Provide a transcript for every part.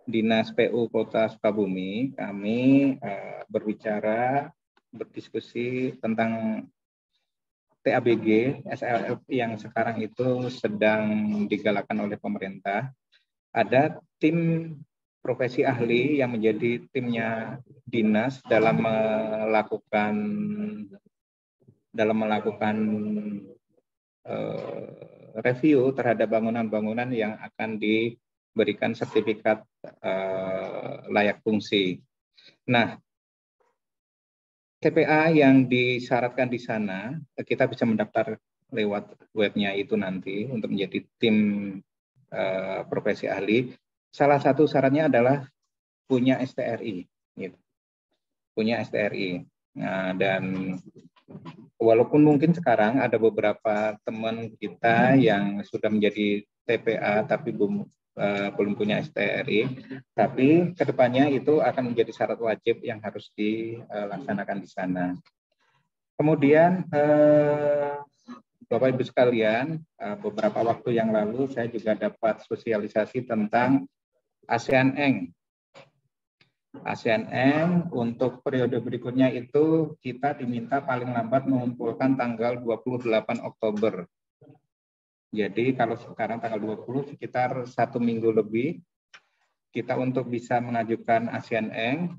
Dinas PU Kota Sukabumi, kami berdiskusi tentang TABG, SLF yang sekarang itu sedang digalakkan oleh pemerintah. Ada tim profesi ahli yang menjadi timnya dinas dalam melakukan review terhadap bangunan-bangunan yang akan diberikan sertifikat layak fungsi. Nah, TPA yang disyaratkan di sana, kita bisa mendaftar lewat webnya itu nanti untuk menjadi tim profesi ahli. Salah satu syaratnya adalah punya STRI, gitu. Punya STRI. Nah, dan walaupun mungkin sekarang ada beberapa teman kita yang sudah menjadi TPA tapi belum punya STRI, tapi kedepannya itu akan menjadi syarat wajib yang harus dilaksanakan di sana. Kemudian Bapak Ibu sekalian, beberapa waktu yang lalu saya juga dapat sosialisasi tentang ASEAN Eng. ASEAN Eng untuk periode berikutnya itu kita diminta paling lambat mengumpulkan tanggal 28 Oktober. Jadi kalau sekarang tanggal 20 sekitar 1 minggu lebih kita untuk bisa mengajukan ASEAN Eng,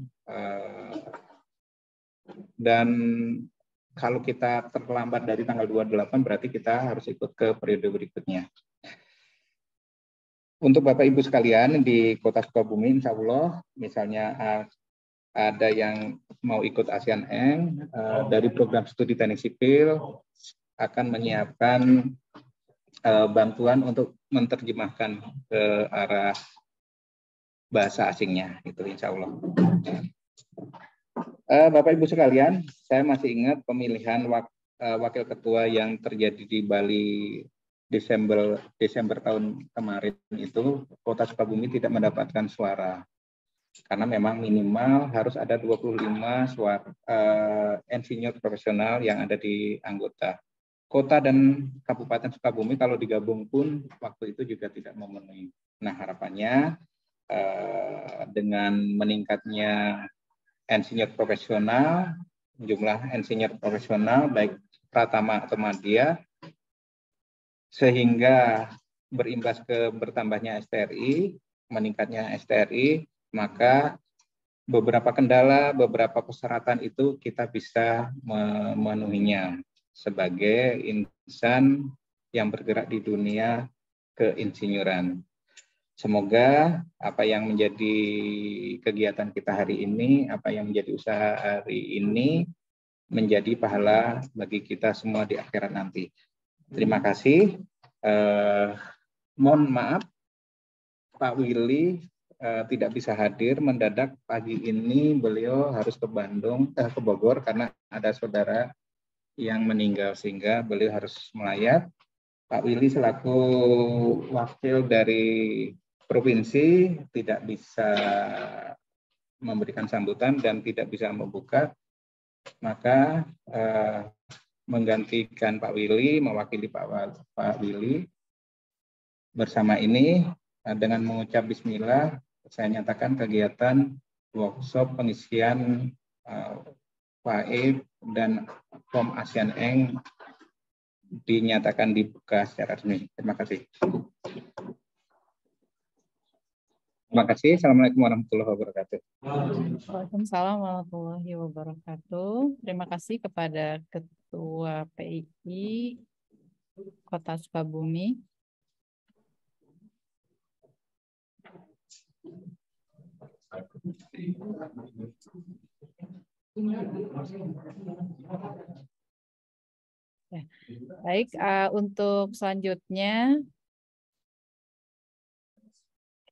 dan kalau kita terlambat dari tanggal 28 berarti kita harus ikut ke periode berikutnya. Untuk Bapak Ibu sekalian di Kota Sukabumi, insya Allah misalnya ada yang mau ikut ASEAN Eng, dari program studi teknik sipil akan menyiapkan bantuan untuk menerjemahkan ke arah bahasa asingnya, itu insya Allah. Bapak Ibu sekalian, saya masih ingat pemilihan wakil ketua yang terjadi di Bali Desember tahun kemarin itu, Kota Sukabumi tidak mendapatkan suara. Karena memang minimal harus ada 25 insinyur profesional yang ada di anggota. Kota dan Kabupaten Sukabumi kalau digabung pun waktu itu juga tidak memenuhi. Nah, harapannya dengan meningkatnya insinyur profesional, jumlah insinyur profesional baik pratama atau madya, sehingga berimbas ke bertambahnya STRI, meningkatnya STRI, maka beberapa kendala, beberapa persyaratan itu kita bisa memenuhinya sebagai insan yang bergerak di dunia keinsinyuran. Semoga apa yang menjadi kegiatan kita hari ini, apa yang menjadi usaha hari ini, menjadi pahala bagi kita semua di akhirat nanti. Terima kasih. Mohon maaf, Pak Willy tidak bisa hadir mendadak pagi ini. Beliau harus ke Bogor karena ada saudara yang meninggal sehingga beliau harus melayat. Pak Willy selaku wakil dari provinsi tidak bisa memberikan sambutan dan tidak bisa membuka, maka menggantikan Pak Willy, mewakili Pak Willy. Bersama ini dengan mengucap bismillah, saya nyatakan kegiatan workshop pengisian FAE dan Form ASEAN Eng dinyatakan dibuka secara resmi. Terima kasih. Terima kasih. Assalamualaikum warahmatullahi wabarakatuh. Waalaikumsalam warahmatullahi wabarakatuh. Terima kasih kepada Ketua PII Kota Sukabumi. Ya. Baik, untuk selanjutnya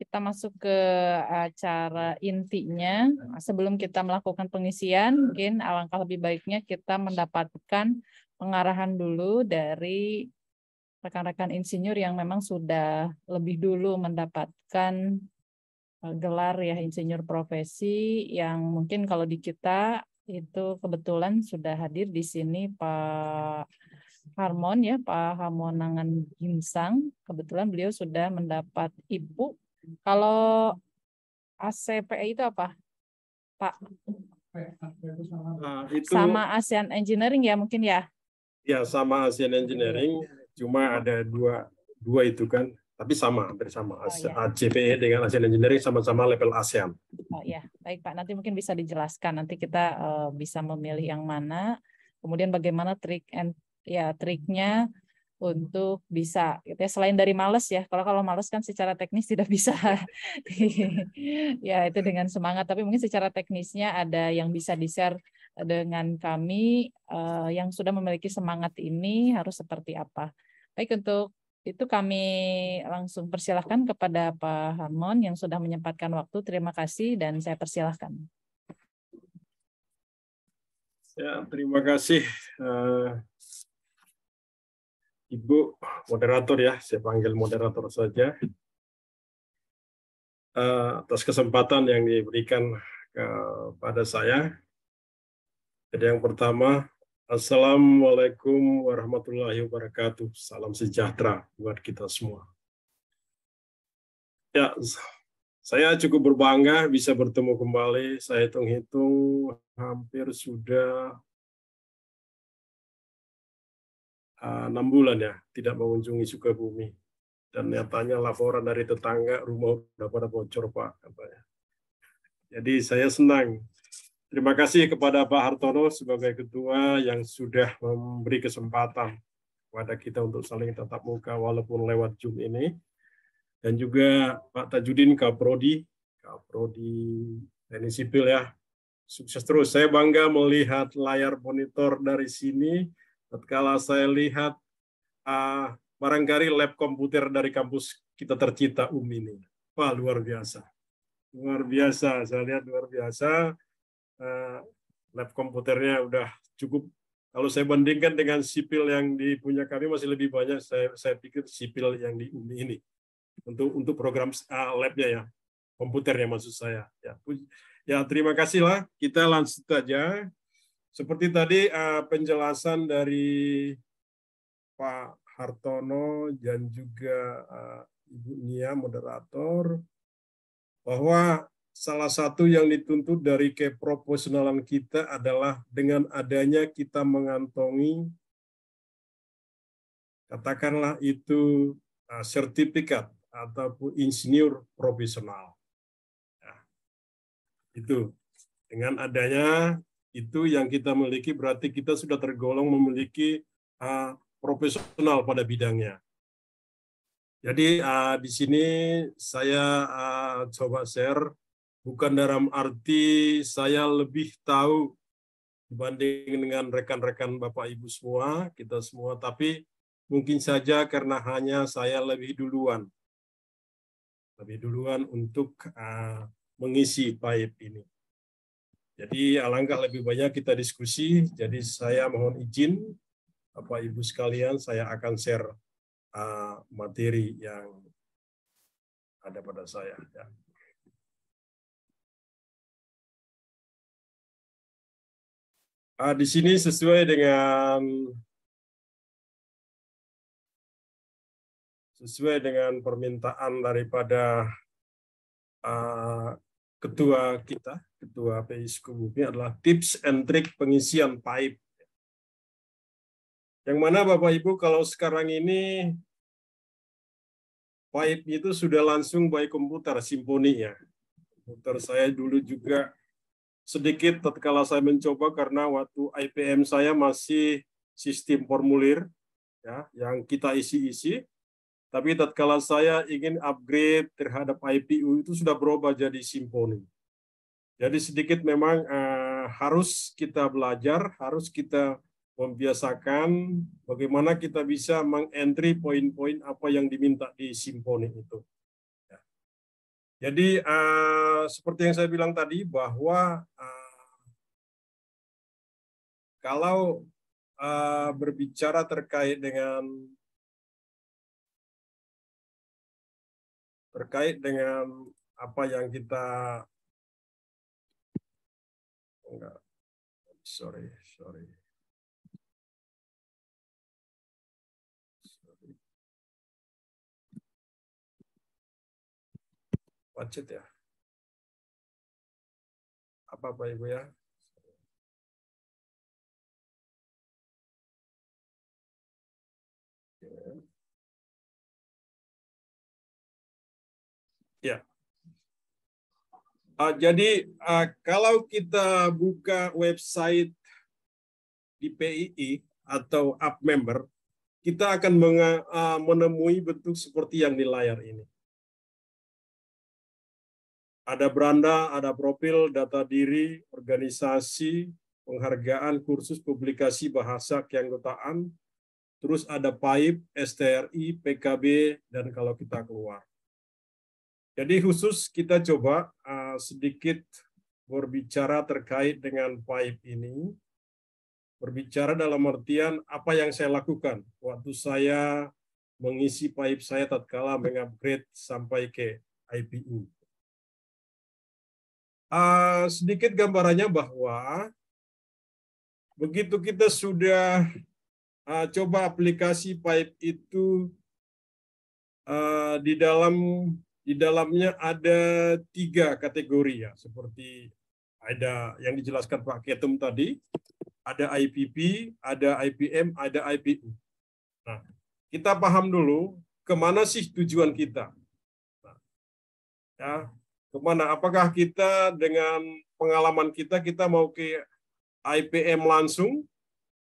kita masuk ke acara intinya. Sebelum kita melakukan pengisian, mungkin alangkah lebih baiknya kita mendapatkan pengarahan dulu dari rekan-rekan insinyur yang memang sudah lebih dulu mendapatkan gelar ya insinyur profesi, yang mungkin kalau di kita itu kebetulan sudah hadir di sini Pak Harmon ya, Pak Harmonangan Ginsang. Kebetulan beliau sudah mendapat IPU. Kalau ACPE itu apa, Pak? Itu Sama ASEAN Engineering ya mungkin ya? ya sama ASEAN Engineering, cuma ada dua itu kan, tapi sama, hampir sama. Oh, ya. ACPE dengan ASEAN Engineering sama-sama level ASEAN. Oh ya, baik Pak. Nanti mungkin bisa dijelaskan. Nanti kita bisa memilih yang mana. Kemudian bagaimana triknya untuk bisa, gitu ya, selain dari males ya. Kalau males kan secara teknis tidak bisa. Ya itu dengan semangat. Tapi mungkin secara teknisnya ada yang bisa di-share dengan kami yang sudah memiliki semangat ini harus seperti apa. Baik, untuk itu kami langsung persilahkan kepada Pak Harmon yang sudah menyempatkan waktu. Terima kasih dan saya persilahkan. Ya, terima kasih Ibu moderator ya, saya panggil moderator saja, atas kesempatan yang diberikan kepada saya. Jadi yang pertama, Assalamualaikum warahmatullahi wabarakatuh. Salam sejahtera buat kita semua. Ya, saya cukup berbangga bisa bertemu kembali. Saya hitung-hitung hampir sudah 6 bulan ya tidak mengunjungi Sukabumi. Dan nyatanya laporan dari tetangga rumah udah pada bocor Pak katanya. Jadi saya senang. Terima kasih kepada Pak Hartono sebagai ketua yang sudah memberi kesempatan kepada kita untuk saling tatap muka walaupun lewat Zoom ini. Dan juga Pak Tajudin Kaprodi Teknik Sipil ya. Sukses terus. Saya bangga melihat layar monitor dari sini. Tatkala saya lihat barangkali lab komputer dari kampus kita tercipta ini. Wah, luar biasa. Luar biasa, saya lihat luar biasa. Lab komputernya udah cukup. Kalau saya bandingkan dengan sipil yang dipunya kami masih lebih banyak. Saya pikir sipil yang di UMI ini untuk program labnya ya, komputernya maksud saya. Ya terima kasih lah. Kita lanjut saja. Seperti tadi penjelasan dari Pak Hartono dan juga Ibu Nia moderator bahwa salah satu yang dituntut dari keprofesionalan kita adalah dengan adanya kita mengantongi katakanlah itu sertifikat ataupun insinyur profesional. Ya, itu dengan adanya itu yang kita miliki berarti kita sudah tergolong memiliki profesional pada bidangnya. Jadi di sini saya coba share bukan dalam arti saya lebih tahu dibanding dengan rekan-rekan Bapak Ibu semua, kita semua, tapi mungkin saja karena hanya saya lebih duluan untuk mengisi pipe ini. Jadi alangkah lebih banyak kita diskusi. Jadi saya mohon izin Bapak Ibu sekalian, saya akan share materi yang ada pada saya. Ya. Di sini sesuai dengan permintaan daripada ketua kita, ketua PI Sukabumi adalah tips and trik pengisian pipe. Yang mana Bapak Ibu kalau sekarang ini pipe itu sudah langsung by komputer simponi ya. Komputer saya dulu juga sedikit tatkala saya mencoba karena waktu IPM saya masih sistem formulir ya yang kita isi-isi. Tapi tatkala saya ingin upgrade terhadap IPU itu sudah berubah jadi simponi. Jadi sedikit memang harus kita belajar, harus kita membiasakan bagaimana kita bisa mengentry poin-poin apa yang diminta di simponi itu. Ya. Jadi seperti yang saya bilang tadi bahwa kalau berbicara terkait dengan apa yang kita sorry Macet ya. Apa Pak Ibu ya? Ya. Jadi kalau kita buka website di PII atau app member, kita akan menemui bentuk seperti yang di layar ini. Ada beranda, ada profil, data diri, organisasi, penghargaan, kursus, publikasi, bahasa, keanggotaan, terus ada PAIP, STRI, PKB, dan kalau kita keluar. Jadi khusus kita coba sedikit berbicara terkait dengan PAIP ini. Berbicara dalam artian apa yang saya lakukan waktu saya mengisi PAIP saya tatkala mengupgrade sampai ke IPU. Sedikit gambarannya bahwa begitu kita sudah coba aplikasi PAIP itu di dalamnya ada 3 kategori ya, seperti ada yang dijelaskan Pak Ketum tadi, ada IPP, ada IPM, ada IPU. Nah, kita paham dulu kemana sih tujuan kita. Nah, ya, kemana? Apakah kita dengan pengalaman kita mau ke IPM langsung,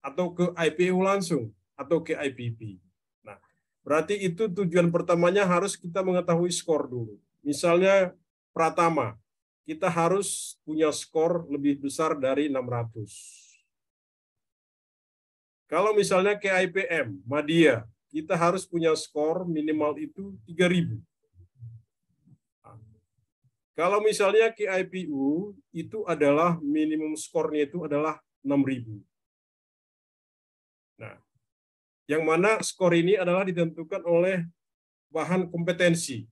atau ke IPU langsung, atau ke IPP? Nah, berarti itu tujuan pertamanya harus kita mengetahui skor dulu. Misalnya Pratama, kita harus punya skor lebih besar dari 600. Kalau misalnya ke IPM, Madya, kita harus punya skor minimal itu 3.000. Kalau misalnya ke IPU, itu adalah minimum skornya itu adalah 6.000. Nah, yang mana skor ini adalah ditentukan oleh bahan kompetensi.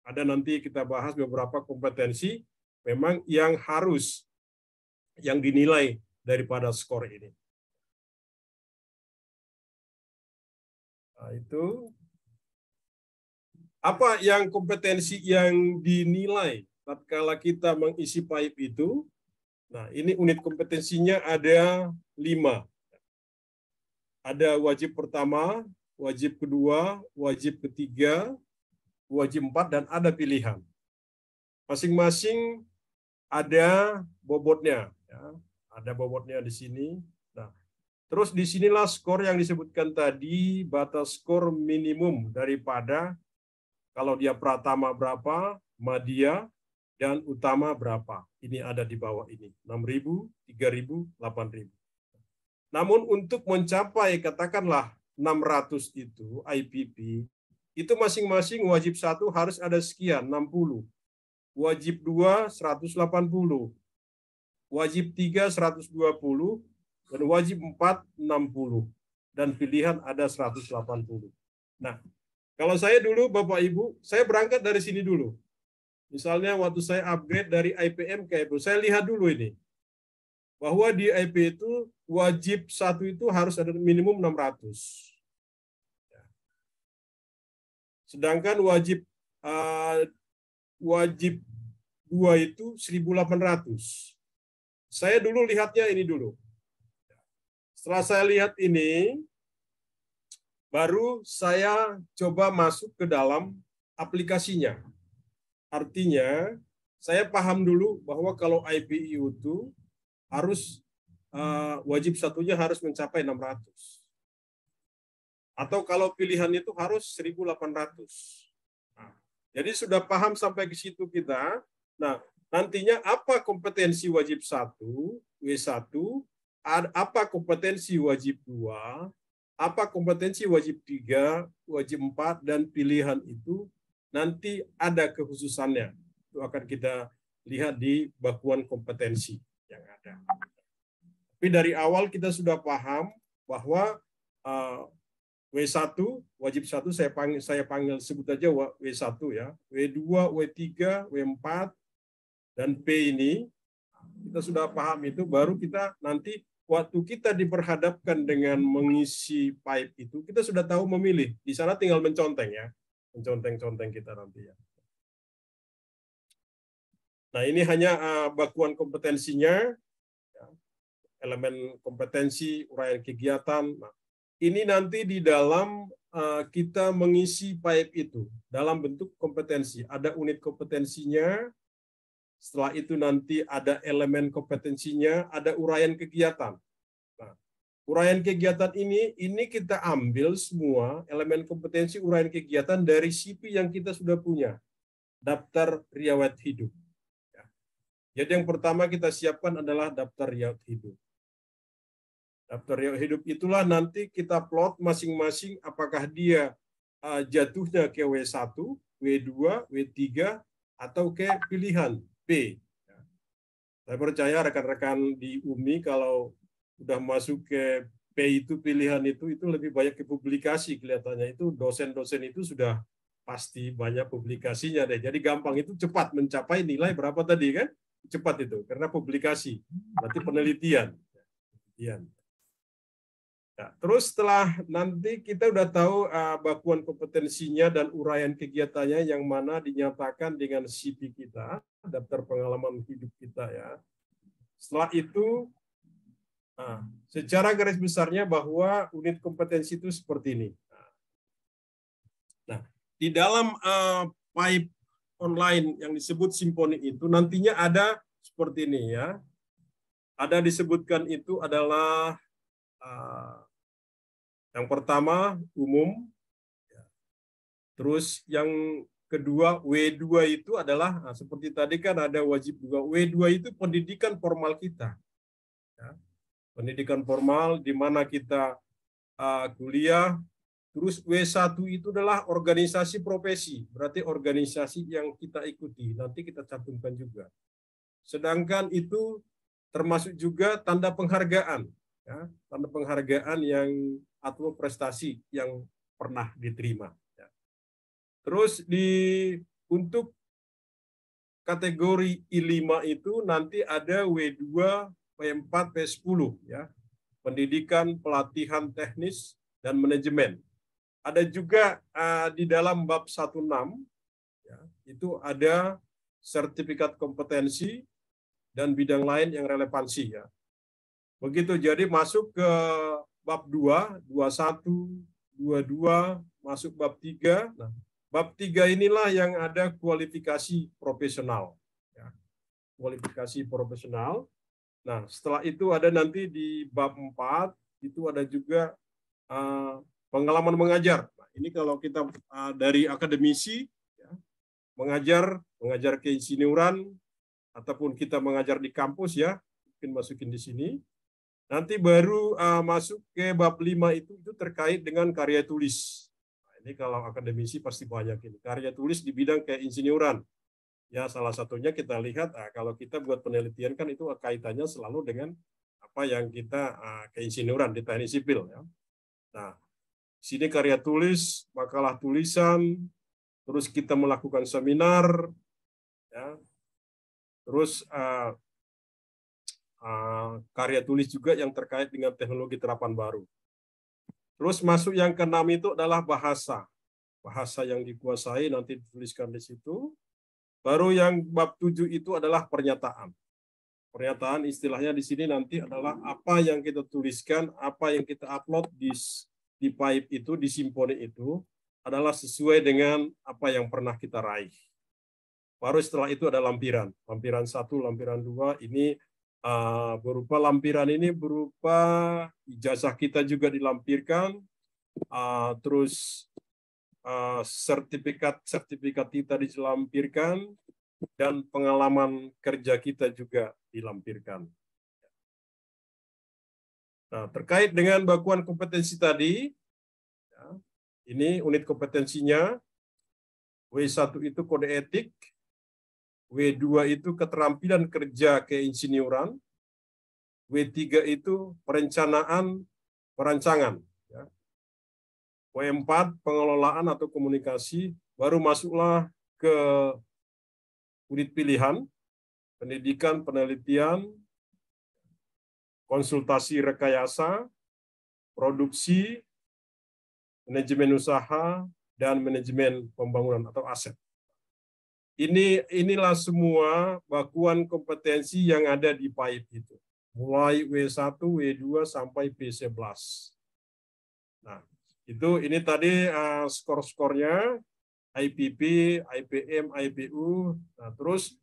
Ada nanti kita bahas beberapa kompetensi memang yang harus, yang dinilai daripada skor ini. Nah, itu apa yang kompetensi yang dinilai tatkala kita mengisi PAIP itu? Nah, ini unit kompetensinya ada 5. Ada wajib pertama, wajib kedua, wajib ketiga, wajib 4, dan ada pilihan. Masing-masing ada bobotnya. Ya. Ada bobotnya di sini. Nah, terus disinilah skor yang disebutkan tadi, batas skor minimum daripada kalau dia Pratama berapa, Madya, dan Utama berapa. Ini ada di bawah ini, 6.000, 3.000, 8.000. Namun untuk mencapai katakanlah 600 itu IPP, itu masing-masing wajib 1 harus ada sekian, 60. Wajib 2, 180. Wajib 3, 120. Dan wajib 4, 60. Dan pilihan ada 180. Nah, kalau saya dulu, Bapak Ibu, saya berangkat dari sini dulu. Misalnya waktu saya upgrade dari IPM ke IPU, saya lihat dulu ini. Bahwa di IP itu wajib 1 itu harus ada minimum 600. Sedangkan wajib 2 itu 1.800. Saya dulu lihatnya ini dulu. Setelah saya lihat ini, baru saya coba masuk ke dalam aplikasinya. Artinya, saya paham dulu bahwa kalau IPU itu harus wajib 1-nya harus mencapai 600. Atau kalau pilihan itu harus 1.800. Nah, jadi sudah paham sampai ke situ kita. Nah, nantinya apa kompetensi wajib 1, W1, apa kompetensi wajib 2, apa kompetensi wajib 3, wajib 4, dan pilihan itu nanti ada kekhususannya. Itu akan kita lihat di bakuan kompetensi yang ada. Tapi dari awal kita sudah paham bahwa W1, wajib 1 saya panggil sebut aja W1 ya. W2, W3, W4, dan P ini kita sudah paham itu, baru kita nanti waktu kita diperhadapkan dengan mengisi PAIP itu, kita sudah tahu memilih. Di sana tinggal menconteng ya. Menconteng-conteng kita nanti ya. Nah, ini hanya bakuan kompetensinya, ya, elemen kompetensi, uraian kegiatan. Nah, ini nanti di dalam kita mengisi pipe itu dalam bentuk kompetensi. Ada unit kompetensinya, setelah itu nanti ada elemen kompetensinya, ada uraian kegiatan. Nah, uraian kegiatan ini kita ambil semua elemen kompetensi uraian kegiatan dari CP yang kita sudah punya, daftar riwayat hidup. Jadi yang pertama kita siapkan adalah daftar riwayat hidup. Daftar riwayat hidup itulah nanti kita plot masing-masing apakah dia jatuhnya ke W1, W2, W3, atau ke pilihan B. Saya percaya rekan-rekan di UMI kalau sudah masuk ke P itu pilihan itu lebih banyak ke publikasi kelihatannya. Itu dosen-dosen itu sudah pasti banyak publikasinya deh. Jadi gampang itu cepat mencapai nilai berapa tadi kan? Cepat itu karena publikasi, berarti penelitian. Nah, terus setelah nanti kita udah tahu bakuan kompetensinya dan uraian kegiatannya yang mana dinyatakan dengan CP kita, daftar pengalaman hidup kita ya. Setelah itu, secara garis besarnya bahwa unit kompetensi itu seperti ini. Nah, di dalam pipe online yang disebut Simponi itu nantinya ada seperti ini ya. Ada disebutkan itu adalah yang pertama umum, terus yang kedua W2 itu adalah seperti tadi kan ada wajib juga. W2 itu pendidikan formal kita, ya. Pendidikan formal di mana kita kuliah. Terus W1 itu adalah organisasi profesi, berarti organisasi yang kita ikuti. Nanti kita cantumkan juga. Sedangkan itu termasuk juga tanda penghargaan, ya, tanda penghargaan yang atau prestasi yang pernah diterima. Ya. Terus untuk kategori I5 itu nanti ada W2, W4, W10, ya, pendidikan, pelatihan teknis dan manajemen. Ada juga di dalam bab 16, ya, itu ada sertifikat kompetensi dan bidang lain yang relevansi. Ya. Begitu, jadi masuk ke bab 2, 21, 22, masuk bab 3. Nah, bab 3 inilah yang ada kualifikasi profesional. Ya. Kualifikasi profesional. Nah, setelah itu ada nanti di bab 4, itu ada juga pengalaman mengajar. Nah, ini kalau kita dari akademisi, ya, mengajar keinsinyuran, ataupun kita mengajar di kampus, ya, mungkin masukin di sini. Nanti baru masuk ke bab 5 itu terkait dengan karya tulis. Nah, ini kalau akademisi pasti banyak ini. Karya tulis di bidang keinsinyuran. Ya, salah satunya kita lihat, kalau kita buat penelitian kan itu kaitannya selalu dengan apa yang kita keinsinyuran di teknik sipil. Ya. Nah, sini karya tulis, makalah tulisan, terus kita melakukan seminar, ya. Terus karya tulis juga yang terkait dengan teknologi terapan baru. Terus masuk yang ke-6 itu adalah bahasa. Bahasa yang dikuasai nanti dituliskan di situ. Baru yang bab 7 itu adalah pernyataan. Pernyataan istilahnya di sini nanti adalah apa yang kita tuliskan, apa yang kita upload di pipe itu, di Simponi itu, adalah sesuai dengan apa yang pernah kita raih. Baru setelah itu ada lampiran. Lampiran 1, lampiran 2, ini berupa lampiran ini berupa ijazah kita juga dilampirkan, terus sertifikat kita dilampirkan, dan pengalaman kerja kita juga dilampirkan. Nah, terkait dengan bakuan kompetensi tadi, ya, ini unit kompetensinya. W1 itu kode etik, W2 itu keterampilan kerja keinsinyuran, W3 itu perancangan, ya. W4 pengelolaan atau komunikasi, baru masuklah ke unit pilihan, pendidikan, penelitian, konsultasi rekayasa, produksi, manajemen usaha, dan manajemen pembangunan atau aset. inilah semua bakuan kompetensi yang ada di PAIP itu. Mulai W1, W2 sampai P11. Nah, ini tadi skor-skornya IPP, IPM, IPU. Nah, terus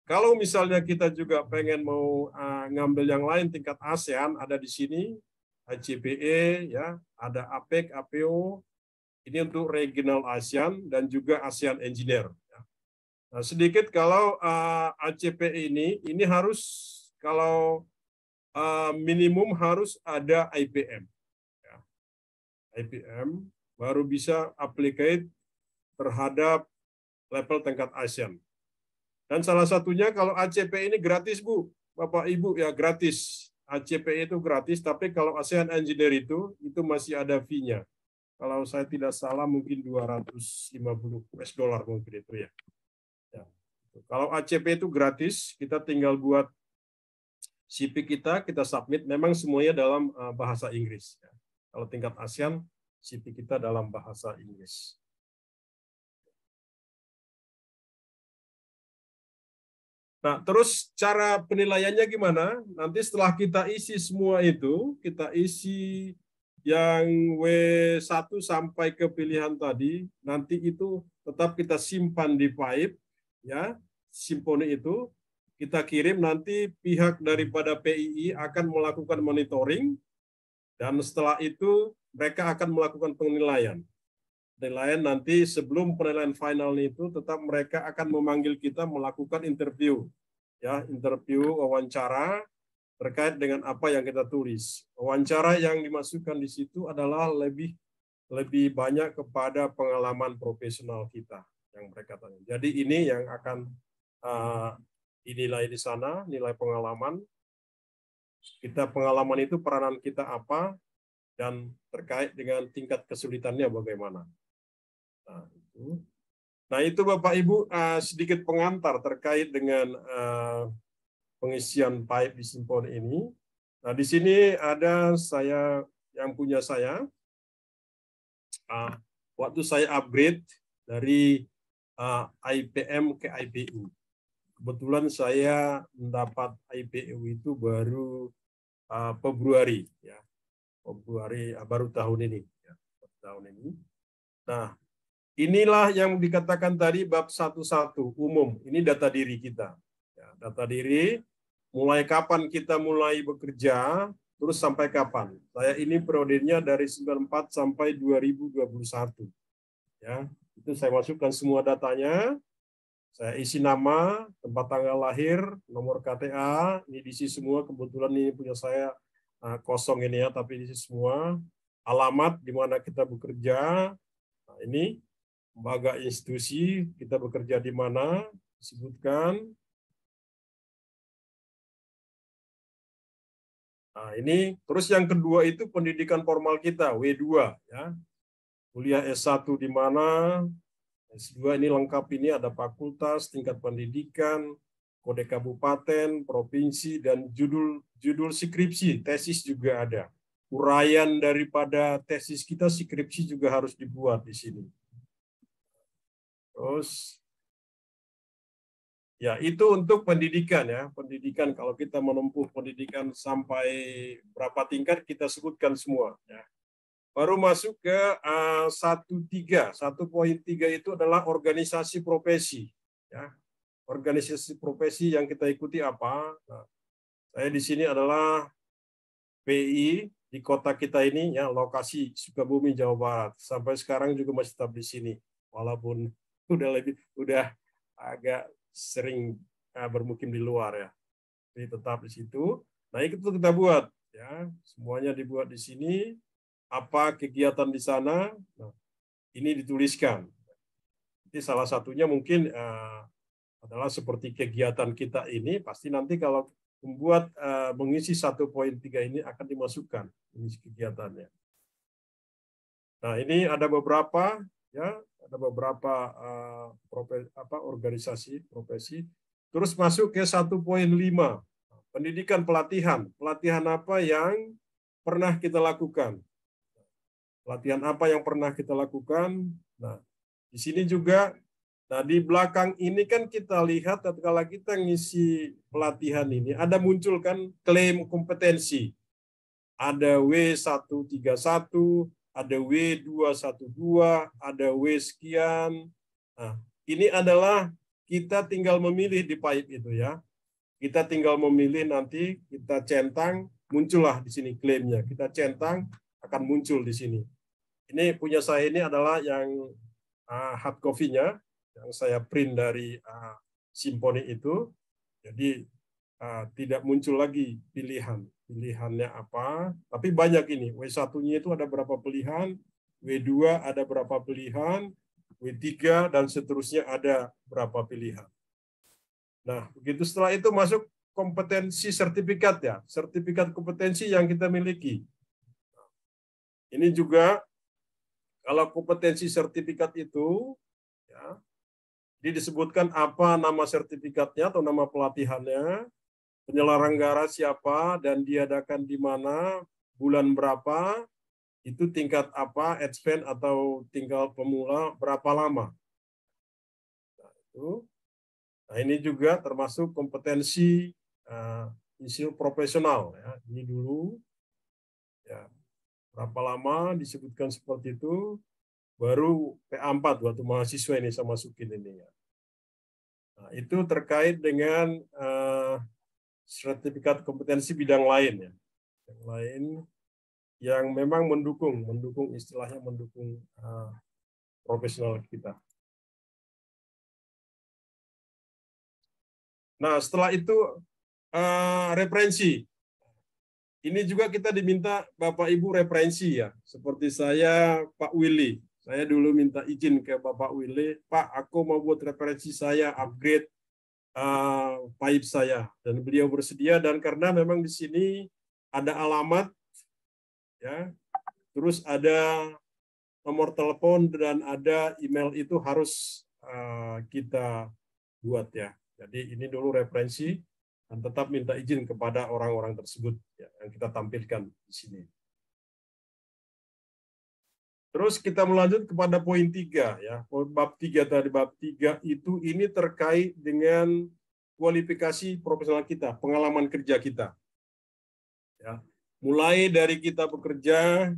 kalau misalnya kita juga pengen mau ngambil yang lain tingkat ASEAN, ada di sini ACPE, ya, ada APEC, APO. Ini untuk regional ASEAN dan juga ASEAN Engineer. Nah, sedikit kalau ACPE ini harus kalau minimum harus ada IPM. Ya. IPM baru bisa applicate terhadap level tingkat ASEAN. Dan salah satunya kalau ACPE ini gratis, Bu. Bapak Ibu, ya gratis. ACPE itu gratis, tapi kalau ASEAN Engineer itu masih ada fee-nya. Kalau saya tidak salah mungkin 250 US dollar mungkin itu ya. Kalau ACP itu gratis, kita tinggal buat CP kita submit, memang semuanya dalam bahasa Inggris. Kalau tingkat ASEAN, CP kita dalam bahasa Inggris. Nah, terus cara penilaiannya gimana? Nanti setelah kita isi semua itu, kita isi yang W1 sampai ke pilihan tadi, nanti itu tetap kita simpan di PAIP, ya, Simponi itu, kita kirim, nanti pihak daripada PII akan melakukan monitoring, dan setelah itu mereka akan melakukan penilaian. Penilaian nanti sebelum penilaian final itu tetap mereka akan memanggil kita melakukan interview, ya, interview wawancara terkait dengan apa yang kita tulis. Wawancara yang dimasukkan di situ adalah lebih banyak kepada pengalaman profesional kita yang mereka tanya. Jadi ini yang akan dinilai di sana, nilai pengalaman. Kita pengalaman itu peranan kita apa dan terkait dengan tingkat kesulitannya bagaimana. Nah, itu Bapak Ibu sedikit pengantar terkait dengan pengisian PAIP di Simponi ini. Nah, di sini ada saya yang punya saya. Waktu saya upgrade dari IPM ke IPU. Kebetulan saya mendapat IPU itu baru Februari, ya. Februari baru tahun ini, ya. Nah, inilah yang dikatakan tadi bab 1.1 umum. Ini data diri kita. Ya, data diri, mulai kapan kita mulai bekerja, terus sampai kapan. Saya ini periodenya dari 94 sampai 2021. Ya, itu saya masukkan semua datanya. Saya isi nama, tempat tanggal lahir, nomor KTA, ini diisi semua. Kebetulan ini punya saya kosong ini ya, tapi diisi semua. Alamat di mana kita bekerja. Nah, ini lembaga institusi, kita bekerja di mana, disebutkan. Nah, ini terus yang kedua itu pendidikan formal kita, W2 ya. Kuliah S1 di mana, S2 ini lengkap, ini ada fakultas, tingkat pendidikan, kode kabupaten, provinsi, dan judul skripsi, tesis juga ada. Uraian daripada tesis kita, skripsi juga harus dibuat di sini. Terus, ya itu untuk pendidikan ya. Pendidikan, kalau kita menempuh pendidikan sampai berapa tingkat, kita sebutkan semua. Ya. Baru masuk ke 1.3. 1.3 itu adalah organisasi profesi. Ya. Organisasi profesi yang kita ikuti apa? Nah, saya di sini adalah PI di kota kita ini, ya, lokasi Sukabumi, Jawa Barat. Sampai sekarang juga masih tetap di sini, walaupun udah agak sering bermukim di luar ya. Jadi tetap di situ. Nah, itu kita buat, ya. Semuanya dibuat di sini. Apa kegiatan di sana, nah, ini dituliskan. Jadi salah satunya mungkin adalah seperti kegiatan kita ini, pasti nanti kalau membuat mengisi 1.3 ini akan dimasukkan ini kegiatannya. Nah, ini ada beberapa ya, ada beberapa organisasi profesi. Terus masuk ke 1.5, pendidikan pelatihan. Pelatihan apa yang pernah kita lakukan? Pelatihan apa yang pernah kita lakukan? Nah, di sini juga Nah, di belakang ini kan kita lihat kalau kita ngisi pelatihan ini, ada muncul kan klaim kompetensi. Ada W131, ada W212, ada W sekian. Nah, ini adalah kita tinggal memilih di pipe itu ya. Kita tinggal memilih nanti, kita centang, muncullah di sini klaimnya. Kita centang, akan muncul di sini. Ini punya saya ini adalah yang hard copy-nya, yang saya print dari Symphony itu. Jadi tidak muncul lagi pilihannya apa, tapi banyak ini. W1-nya itu ada berapa pilihan, W2 ada berapa pilihan, W3 dan seterusnya ada berapa pilihan. Nah, begitu setelah itu masuk kompetensi sertifikat ya, sertifikat kompetensi yang kita miliki. Ini juga kalau kompetensi sertifikat itu ya, jadi disebutkan apa nama sertifikatnya atau nama pelatihannya, penyelenggara siapa dan diadakan di mana, bulan berapa, itu tingkat apa, advance atau tingkat pemula berapa lama. Nah, itu. Nah, ini juga termasuk kompetensi isi profesional ya. Ini dulu ya, berapa lama disebutkan seperti itu, baru PA4 waktu mahasiswa ini saya masukin ini ya. Nah, itu terkait dengan sertifikat kompetensi bidang lain ya. Yang lain yang memang mendukung istilahnya mendukung profesional kita. Nah, setelah itu referensi. Ini juga kita diminta Bapak Ibu referensi ya. Seperti saya, Pak Willy. Saya dulu minta izin ke Bapak Willy, Pak, aku mau buat referensi saya, upgrade pipe saya. Dan beliau bersedia, dan karena memang di sini ada alamat, ya, terus ada nomor telepon dan ada email, itu harus kita buat ya. Jadi ini dulu referensi, dan tetap minta izin kepada orang-orang tersebut ya, yang kita tampilkan di sini. Terus kita melanjut kepada poin 3 ya. Bab 3 tadi, bab 3 itu ini terkait dengan kualifikasi profesional kita, pengalaman kerja kita. Ya. Mulai dari kita bekerja,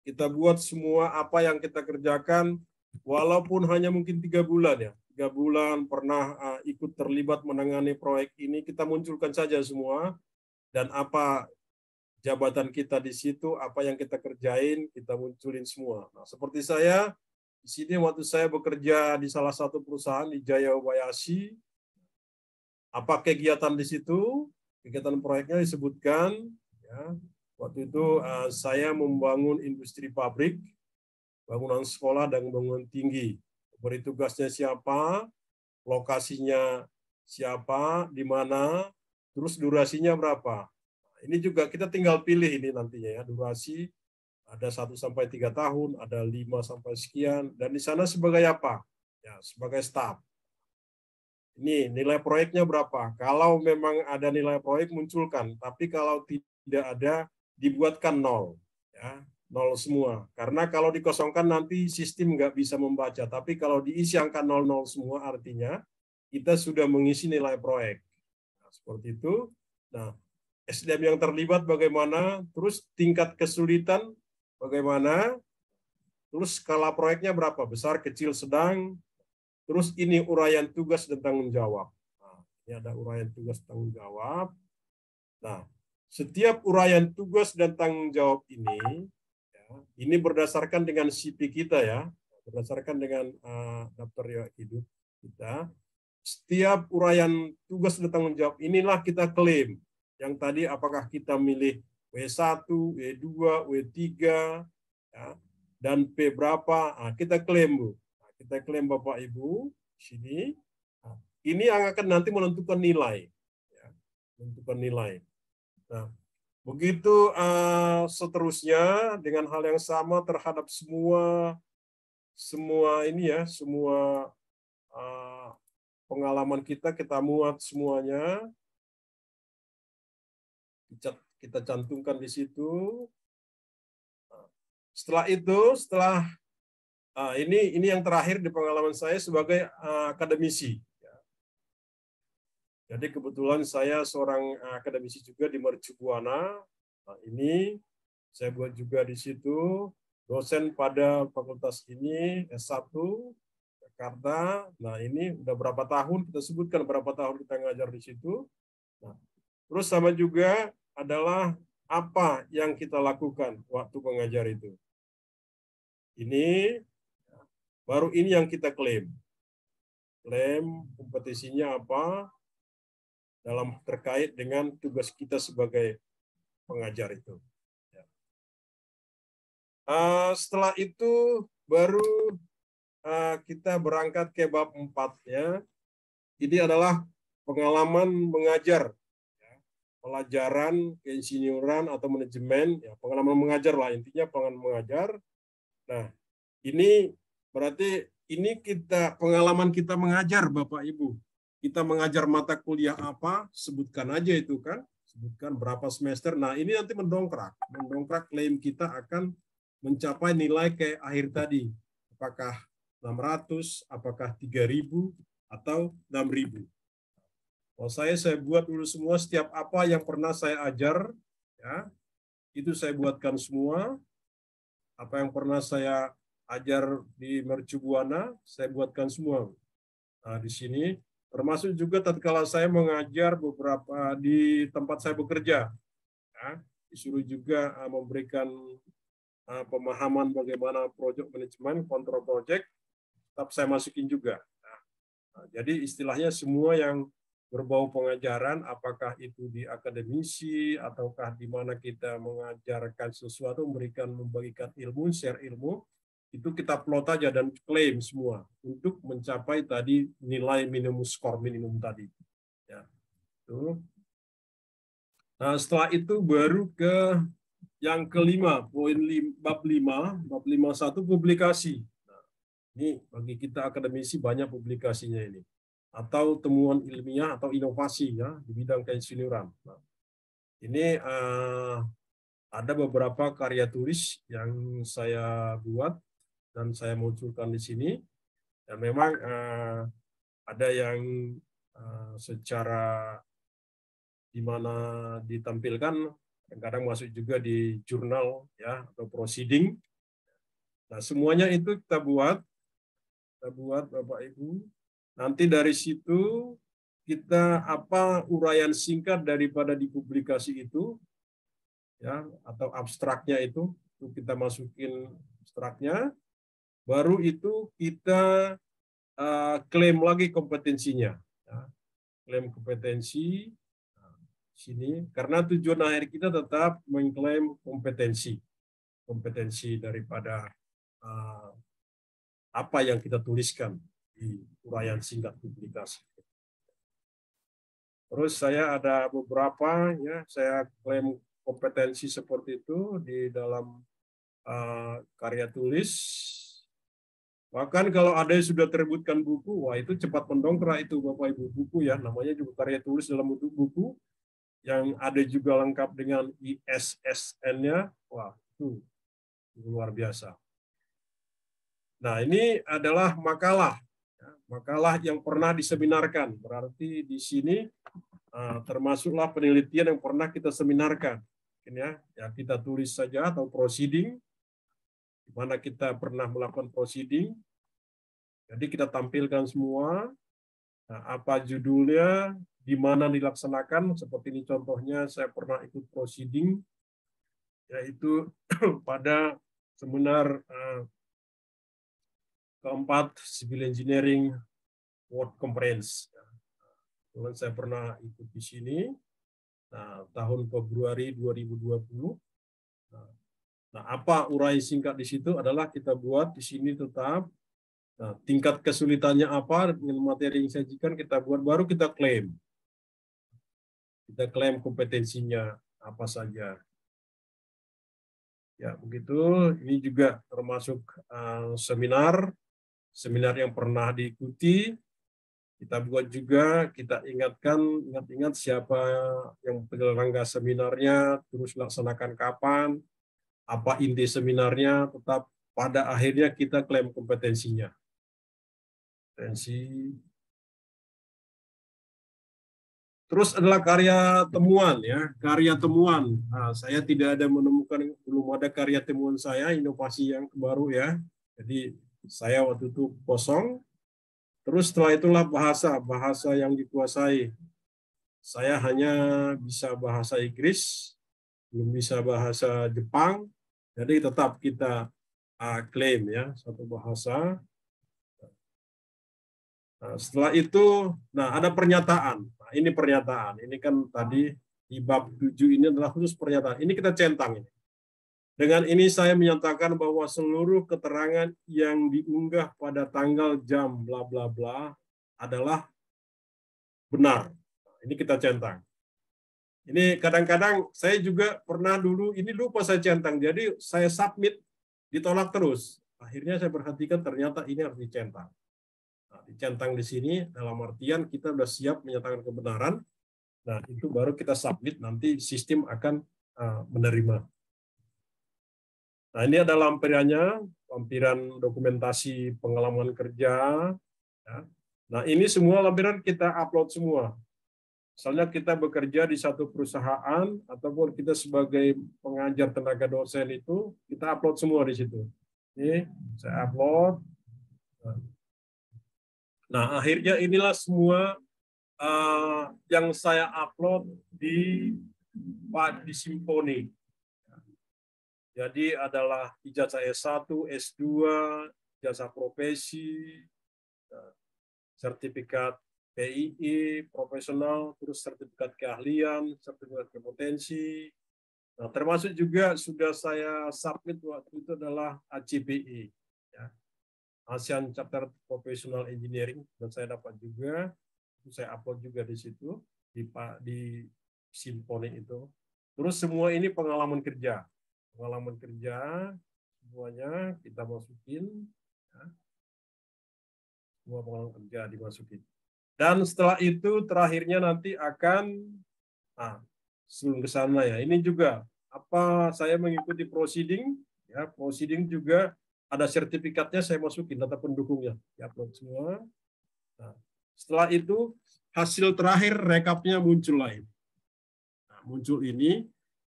kita buat semua apa yang kita kerjakan, walaupun hanya mungkin 3 bulan ya. 3 bulan pernah ikut terlibat menangani proyek ini, kita munculkan saja semua, dan apa jabatan kita di situ, apa yang kita kerjain, kita munculin semua. Nah, seperti saya, di sini waktu saya bekerja di salah satu perusahaan di Jaya Wayashi, apa kegiatan di situ, kegiatan proyeknya disebutkan, ya, waktu itu saya membangun industri pabrik, bangunan sekolah, dan bangunan tinggi. Beri tugasnya siapa, lokasinya siapa, di mana, terus durasinya berapa. Nah, ini juga kita tinggal pilih ini nantinya ya, durasi ada 1-3 tahun, ada 5 sekian, dan di sana sebagai apa? Ya, sebagai staf. Ini nilai proyeknya berapa? Kalau memang ada nilai proyek, munculkan. Tapi kalau tidak ada, dibuatkan 0. Ya, 0 semua. Karena kalau dikosongkan nanti sistem nggak bisa membaca. Tapi kalau diisi angka 00 semua, artinya kita sudah mengisi nilai proyek. Nah, seperti itu. Nah, SDM yang terlibat bagaimana? Terus tingkat kesulitan bagaimana? Terus skala proyeknya berapa? Besar, kecil, sedang. Terus ini uraian tugas dan tanggung jawab. Nah, ini ada uraian tugas tanggung jawab. Nah, setiap uraian tugas dan tanggung jawab ini, ya, ini berdasarkan dengan CP kita ya, berdasarkan dengan daftar riwayat hidup kita. Setiap uraian tugas dan tanggung jawab inilah kita klaim. Yang tadi apakah kita milih W1, W2, W3, ya, dan P berapa, nah, kita klaim Bu. Nah, kita klaim Bapak Ibu sini. Nah, ini yang akan nanti menentukan nilai, ya, menentukan nilai. Nah, begitu seterusnya dengan hal yang sama terhadap semua ini ya, semua pengalaman kita muat semuanya, kita cantumkan di situ. Setelah itu, setelah Ini yang terakhir di pengalaman saya sebagai akademisi. Jadi kebetulan saya seorang akademisi juga di Mercu Buana. Nah, ini saya buat juga di situ, dosen pada fakultas ini S1 Jakarta. Nah, ini udah berapa tahun, kita sebutkan berapa tahun kita ngajar di situ. Nah, terus sama juga adalah apa yang kita lakukan waktu mengajar itu. Ini baru ini yang kita klaim. Klaim kompetisinya apa dalam terkait dengan tugas kita sebagai pengajar itu. Setelah itu baru kita berangkat ke bab 4-nya. Ini adalah pengalaman mengajar, pelajaran keinsinyuran atau manajemen, pengalaman mengajar lah intinya, pengalaman mengajar. Nah, ini berarti ini pengalaman kita mengajar, Bapak Ibu. Kita mengajar mata kuliah apa, sebutkan aja itu kan, sebutkan berapa semester. Nah, ini nanti mendongkrak klaim kita akan mencapai nilai kayak akhir tadi. Apakah 600, apakah 3.000 atau 6.000. Kalau saya buat dulu semua, setiap apa yang pernah saya ajar, ya, itu saya buatkan semua. Apa yang pernah saya ajar di Mercu Buana, saya buatkan semua. Nah, di sini termasuk juga tatkala saya mengajar beberapa di tempat saya bekerja, ya, disuruh juga memberikan pemahaman bagaimana project manajemen, kontrol project, tetap saya masukin juga. Nah, jadi istilahnya semua yang berbau pengajaran, apakah itu di akademisi ataukah di mana kita mengajarkan sesuatu, membagikan ilmu, share ilmu, itu kita plot aja dan klaim semua untuk mencapai tadi nilai minimum, skor minimum tadi. Ya. Tuh. Nah, setelah itu baru ke yang kelima, poin bab 5.1 publikasi. Nah, ini bagi kita akademisi banyak publikasinya ini. Atau temuan ilmiah atau inovasi ya di bidang keinsinyuran. Nah, ini ada beberapa karya tulis yang saya buat dan saya munculkan di sini. Dan memang ada yang secara di mana ditampilkan, kadang masuk juga di jurnal ya atau proceeding. Nah, semuanya itu kita buat Bapak Ibu. Nanti dari situ kita uraian singkat daripada dipublikasi itu ya atau abstraknya itu kita masukin abstraknya, baru itu kita klaim lagi kompetensinya, ya. Klaim kompetensi sini karena tujuan akhir kita tetap mengklaim kompetensi daripada apa yang kita tuliskan di uraian singkat publikasi. Terus saya ada beberapa ya, saya klaim kompetensi seperti itu di dalam karya tulis. Bahkan kalau ada yang sudah terbitkan buku, wah itu cepat mendongkrak itu Bapak Ibu, buku ya, namanya juga karya tulis dalam bentuk buku yang ada juga lengkap dengan ISSN-nya, wah itu luar biasa. Nah, ini adalah makalah yang pernah diseminarkan. Berarti di sini termasuklah penelitian yang pernah kita seminarkan. Ya, kita tulis saja atau proceeding, di mana kita pernah melakukan proceeding. Jadi kita tampilkan semua. Nah, apa judulnya, di mana dilaksanakan. Seperti ini contohnya, saya pernah ikut proceeding, yaitu pada seminar keempat Civil Engineering World Conference. Saya pernah ikut di sini. Nah, tahun Februari 2020. Nah, apa uraian singkat di situ adalah kita buat di sini tetap. Nah, tingkat kesulitannya apa dengan materi yang disajikan kita buat, baru kita klaim. Kita klaim kompetensinya apa saja. Ya, begitu. Ini juga termasuk seminar yang pernah diikuti. Kita buat juga, kita ingat siapa yang penyelenggara seminarnya, terus laksanakan kapan, apa inti seminarnya, tetap pada akhirnya kita klaim kompetensinya. Kompetensi. Terus adalah karya temuan ya, karya temuan. Nah, saya tidak ada menemukan, belum ada karya temuan saya, inovasi yang baru ya. Jadi saya waktu itu kosong. Terus setelah itulah bahasa yang dikuasai. Saya hanya bisa bahasa Inggris, belum bisa bahasa Jepang. Jadi tetap kita klaim ya satu bahasa. Nah, setelah itu, ada pernyataan. Nah, ini pernyataan. Ini kan tadi di bab 7 ini adalah khusus pernyataan. Ini kita centang ini. Dengan ini saya menyatakan bahwa seluruh keterangan yang diunggah pada tanggal jam bla bla bla adalah benar. Nah, ini kita centang. Ini kadang-kadang saya juga pernah dulu, ini lupa saya centang. Jadi saya submit, ditolak terus. Akhirnya saya perhatikan ternyata ini harus dicentang. Nah, dicentang di sini dalam artian kita sudah siap menyatakan kebenaran. Nah, itu baru kita submit, nanti sistem akan menerima. Nah, ini ada lampirannya, lampiran dokumentasi pengalaman kerja. Ya. Nah, ini semua lampiran kita upload semua. Misalnya kita bekerja di satu perusahaan, ataupun kita sebagai pengajar tenaga dosen itu, kita upload semua di situ. Ini saya upload. Nah, akhirnya inilah semua yang saya upload di Simponi. Jadi adalah ijazah S1, S2, ijazah profesi, sertifikat PII, profesional, terus sertifikat keahlian, sertifikat kompetensi. Nah, termasuk juga sudah saya submit waktu itu adalah ACPI. Ya. ASEAN Chapter Professional Engineering, dan saya dapat juga, saya upload juga di situ, di Simponi itu. Terus semua ini pengalaman kerja. Pengalaman kerja, semuanya kita masukin. Ya. Semua pengalaman kerja dimasukin. Dan setelah itu terakhirnya nanti akan, sebelum ke sana ya, ini juga, saya mengikuti proceeding, ya, proceeding juga, ada sertifikatnya saya masukin, data pendukungnya, diupload semua. Nah, setelah itu hasil terakhir rekapnya muncul lain. Nah, muncul ini.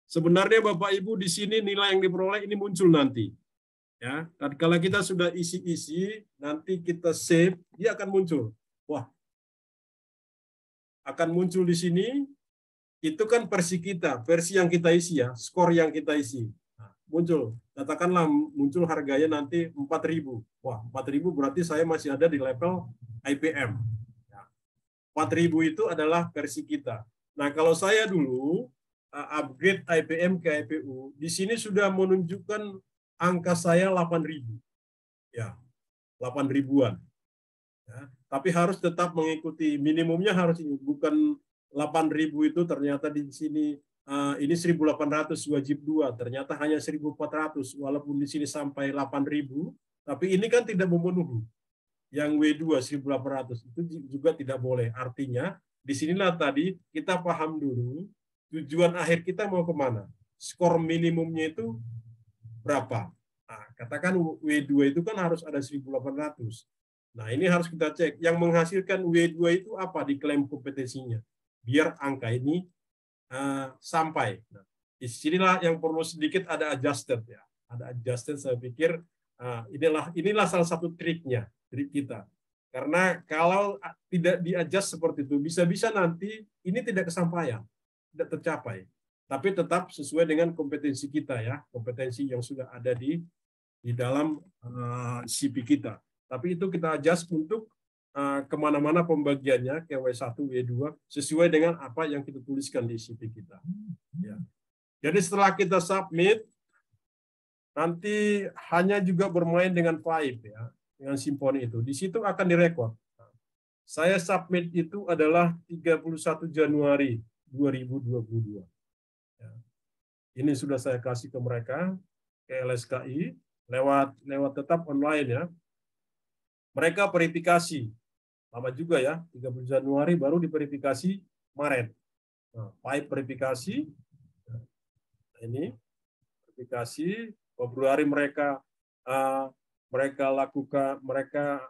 Sebenarnya Bapak Ibu di sini nilai yang diperoleh ini muncul nanti. Ya, dan kalau kita sudah isi-isi, nanti kita save, dia akan muncul. Wah, akan muncul di sini. Itu kan versi kita, versi yang kita isi ya, skor yang kita isi. Nah, muncul, katakanlah muncul harganya nanti 4.000. Wah, 4.000 berarti saya masih ada di level IPM. 4.000 itu adalah versi kita. Nah, kalau saya dulu upgrade IPM ke IPU, di sini sudah menunjukkan angka saya 8.000. Ya, 8.000-an. Ya, tapi harus tetap mengikuti, minimumnya harus ini, bukan 8.000 itu ternyata di sini ini 1.800 wajib 2, ternyata hanya 1.400 walaupun di sini sampai 8.000, tapi ini kan tidak memenuhi. Yang W2 1.800 itu juga tidak boleh. Artinya di sinilah tadi kita paham dulu tujuan akhir kita mau kemana. Skor minimumnya itu berapa? Nah, katakan W2 itu kan harus ada 1.800. Nah, ini harus kita cek. Yang menghasilkan W2 itu apa di klaim kompetensinya? Biar angka ini sampai. Nah, di sinilah yang perlu sedikit ada adjusted ya. Ada adjusted, saya pikir inilah salah satu triknya, trik kita. Karena kalau tidak di-adjust seperti itu, bisa-bisa nanti ini tidak kesampaian, tidak tercapai. Tapi tetap sesuai dengan kompetensi kita ya, kompetensi yang sudah ada di dalam CP kita. Tapi itu kita adjust untuk kemana-mana pembagiannya ke W1, W2 sesuai dengan apa yang kita tuliskan di CP kita. Ya. Jadi setelah kita submit, nanti hanya juga bermain dengan Vibe ya, dengan Simponi itu. Di situ akan direkod. Saya submit itu adalah 31 Januari 2022. Ya. Ini sudah saya kasih ke mereka, ke LSKI, lewat tetap online ya. Mereka verifikasi. Lama juga ya, 30 Januari baru diverifikasi Maret. Nah, Vibe verifikasi. Nah, ini verifikasi Februari mereka mereka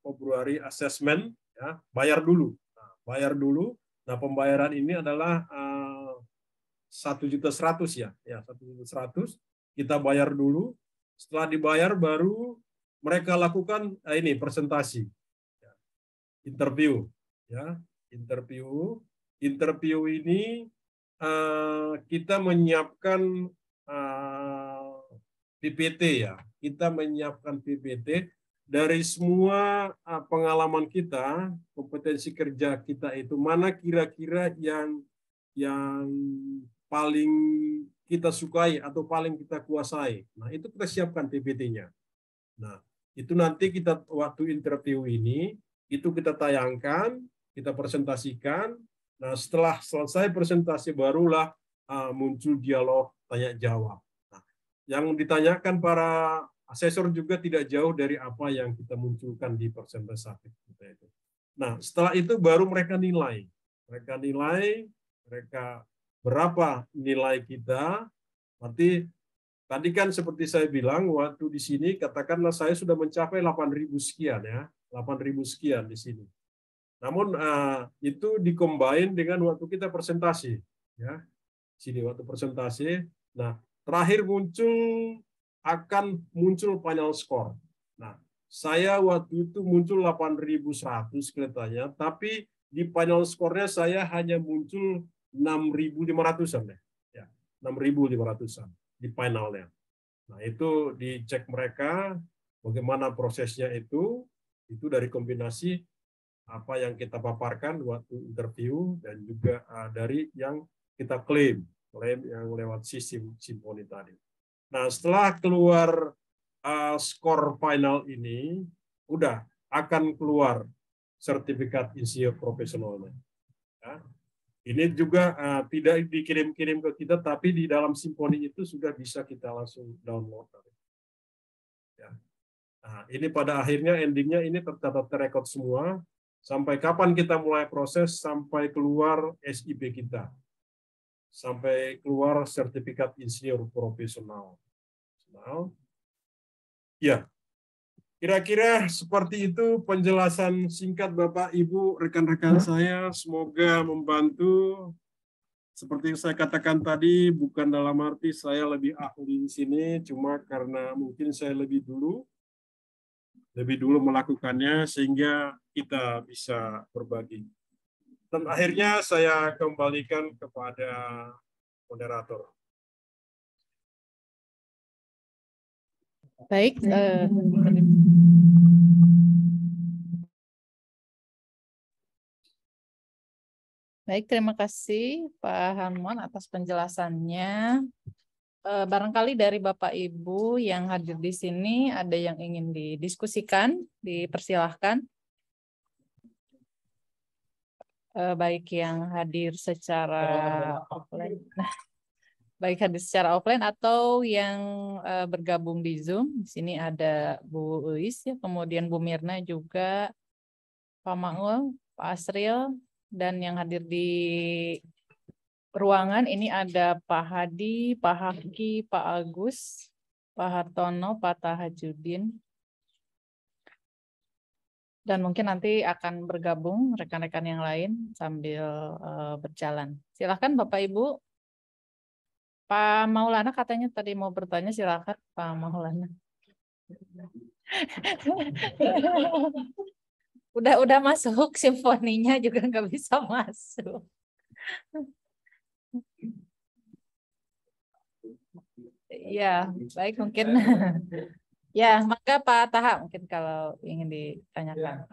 Februari assessment, ya, bayar dulu. Nah, pembayaran ini adalah 1.100.000 ya, 1.100.000 kita bayar dulu. Setelah dibayar baru mereka lakukan ini presentasi, interview, ya, interview ini kita menyiapkan PPT ya, dari semua pengalaman kita, kompetensi kerja kita itu mana kira-kira yang paling kita sukai atau paling kita kuasai. Nah, itu kita siapkan PPT-nya. Nah, itu nanti kita waktu interview ini, itu kita tayangkan, kita presentasikan. Nah, setelah selesai presentasi barulah muncul dialog tanya-jawab. Nah, yang ditanyakan para asesor juga tidak jauh dari apa yang kita munculkan di presentasi kita itu. Nah, setelah itu baru mereka nilai. Mereka berapa nilai kita. Berarti tadi kan seperti saya bilang, waktu di sini katakanlah saya sudah mencapai 8.000 sekian ya, 8.000 sekian di sini. Namun itu dikombin dengan waktu kita presentasi, ya. Sini waktu presentasi. Nah, terakhir akan muncul final score. Nah, saya waktu itu muncul 8.100 kelihatannya, tapi di final score-nya saya hanya muncul 6.500-an deh. Ya, 6.500-an di finalnya. Nah, itu dicek mereka bagaimana prosesnya itu dari kombinasi apa yang kita paparkan waktu interview dan juga dari yang kita klaim yang lewat sistem Simponi tadi. Nah, setelah keluar skor final ini, udah akan keluar sertifikat insinyur profesionalnya. Ya. Ini juga tidak dikirim-kirim ke kita, tapi di dalam Simponi itu sudah bisa kita langsung download. Ya. Nah, ini pada akhirnya endingnya ini tercatat terekod semua, sampai kapan kita mulai proses, sampai keluar SIP kita. Sampai keluar sertifikat insinyur profesional. Ya, kira-kira seperti itu penjelasan singkat Bapak, Ibu, rekan-rekan saya. Semoga membantu. Seperti yang saya katakan tadi, bukan dalam arti saya lebih ahli di sini, cuma karena mungkin saya lebih dulu melakukannya sehingga kita bisa berbagi. Dan akhirnya saya kembalikan kepada moderator. Baik, terima kasih Pak Harmon atas penjelasannya. Barangkali dari Bapak Ibu yang hadir di sini ada yang ingin didiskusikan, dipersilahkan. Baik yang hadir secara offline. Atau yang bergabung di Zoom. Di sini ada Bu Uis, ya, kemudian Bu Mirna juga, Pak Maul, Pak Asril, dan yang hadir di ruangan ini ada Pak Hadi, Pak Haki, Pak Agus, Pak Hartono, Pak Tahajudin. Dan mungkin nanti akan bergabung rekan-rekan yang lain sambil berjalan. Silakan Bapak Ibu. Pak Maulana katanya tadi mau bertanya, silakan Pak Maulana. Udah masuk simfoninya juga nggak bisa masuk. Ya, baik mungkin. Ya, maka Pak Taha mungkin kalau ingin ditanyakan.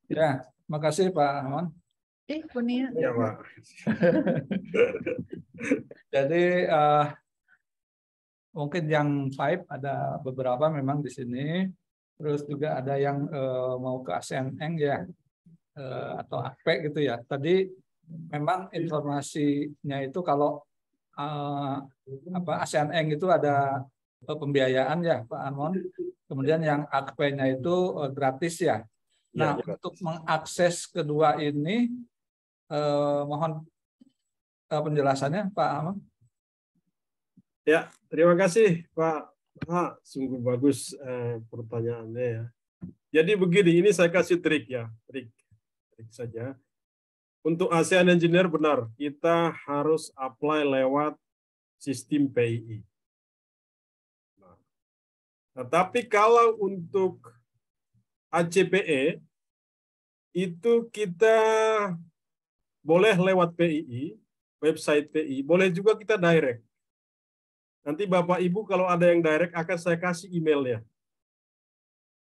Ya, makasih Pak Amon. Punya. Ya, Pak. Jadi mungkin yang pipe ada beberapa memang di sini. Terus juga ada yang mau ke ASNN ya, atau APEC gitu ya. Tadi memang informasinya itu kalau ASNN itu ada pembiayaan ya Pak Armon. Kemudian yang AKP-nya itu gratis ya. Nah, untuk mengakses kedua ini mohon penjelasannya Pak Armon. Ya, terima kasih Pak. Sungguh bagus pertanyaannya ya. Jadi begini, ini saya kasih trik ya, trik saja. Untuk ASEAN Engineer benar, kita harus apply lewat sistem PII. Nah, tapi kalau untuk ACPE itu kita boleh lewat PII, website PII, boleh juga kita direct. Nanti Bapak Ibu kalau ada yang direct akan saya kasih emailnya.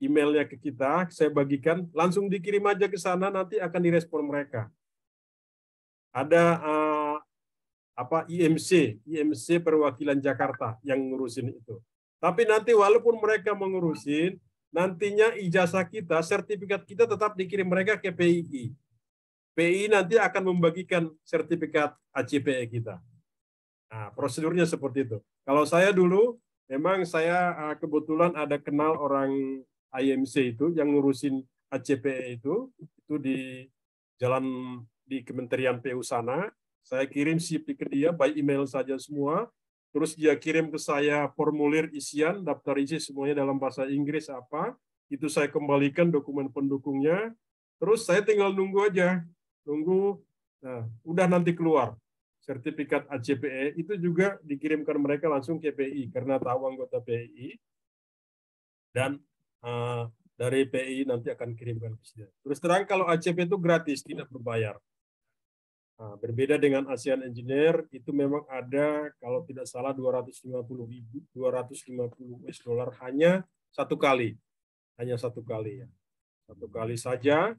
Emailnya ke kita, saya bagikan, langsung dikirim aja ke sana, nanti akan direspon mereka. Ada IMC Perwakilan Jakarta yang ngurusin itu. Tapi nanti walaupun mereka mengurusin, nantinya ijazah kita, sertifikat kita tetap dikirim mereka ke PII. PII nanti akan membagikan sertifikat ACPE kita. Nah, prosedurnya seperti itu. Kalau saya dulu, memang saya kebetulan ada kenal orang IMC itu yang ngurusin ACPE itu di jalan di Kementerian PU sana. Saya kirim CV ke dia by email saja semua. Terus dia kirim ke saya formulir isian, daftar isi semuanya dalam bahasa Inggris apa. Itu saya kembalikan dokumen pendukungnya. Terus saya tinggal nunggu aja. Nunggu, nah, udah nanti keluar. Sertifikat ACPE itu juga dikirimkan mereka langsung ke PII karena tahu anggota PII. Dan dari PII nanti akan kirimkan ke sini. Terus terang kalau ACPE itu gratis, tidak berbayar. Nah, berbeda dengan ASEAN Engineer, itu memang ada, kalau tidak salah 250 US dollar hanya satu kali. Hanya satu kali ya. Satu kali saja.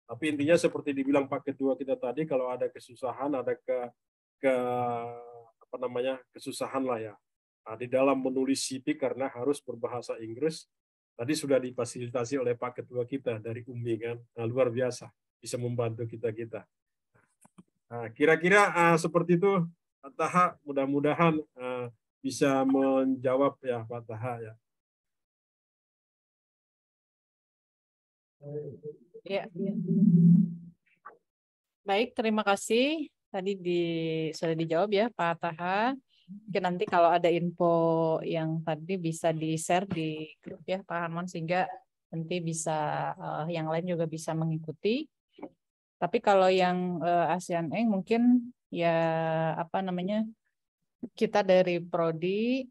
Tapi intinya seperti dibilang Pak Ketua kita tadi, kalau ada kesusahan, ada kesusahan lah ya. Nah, di dalam menulis CV karena harus berbahasa Inggris, tadi sudah difasilitasi oleh Pak Ketua kita dari UMI kan. Nah, luar biasa, bisa membantu kita. Nah, kira-kira seperti itu, Pak Taha, mudah-mudahan bisa menjawab ya Pak Taha ya. Ya. Baik, terima kasih. Tadi sudah dijawab ya Pak Taha. Mungkin nanti kalau ada info yang tadi bisa di-share di grup ya Pak Harmon, sehingga nanti bisa yang lain juga bisa mengikuti. Tapi kalau yang ASEAN Eng mungkin ya kita dari Prodi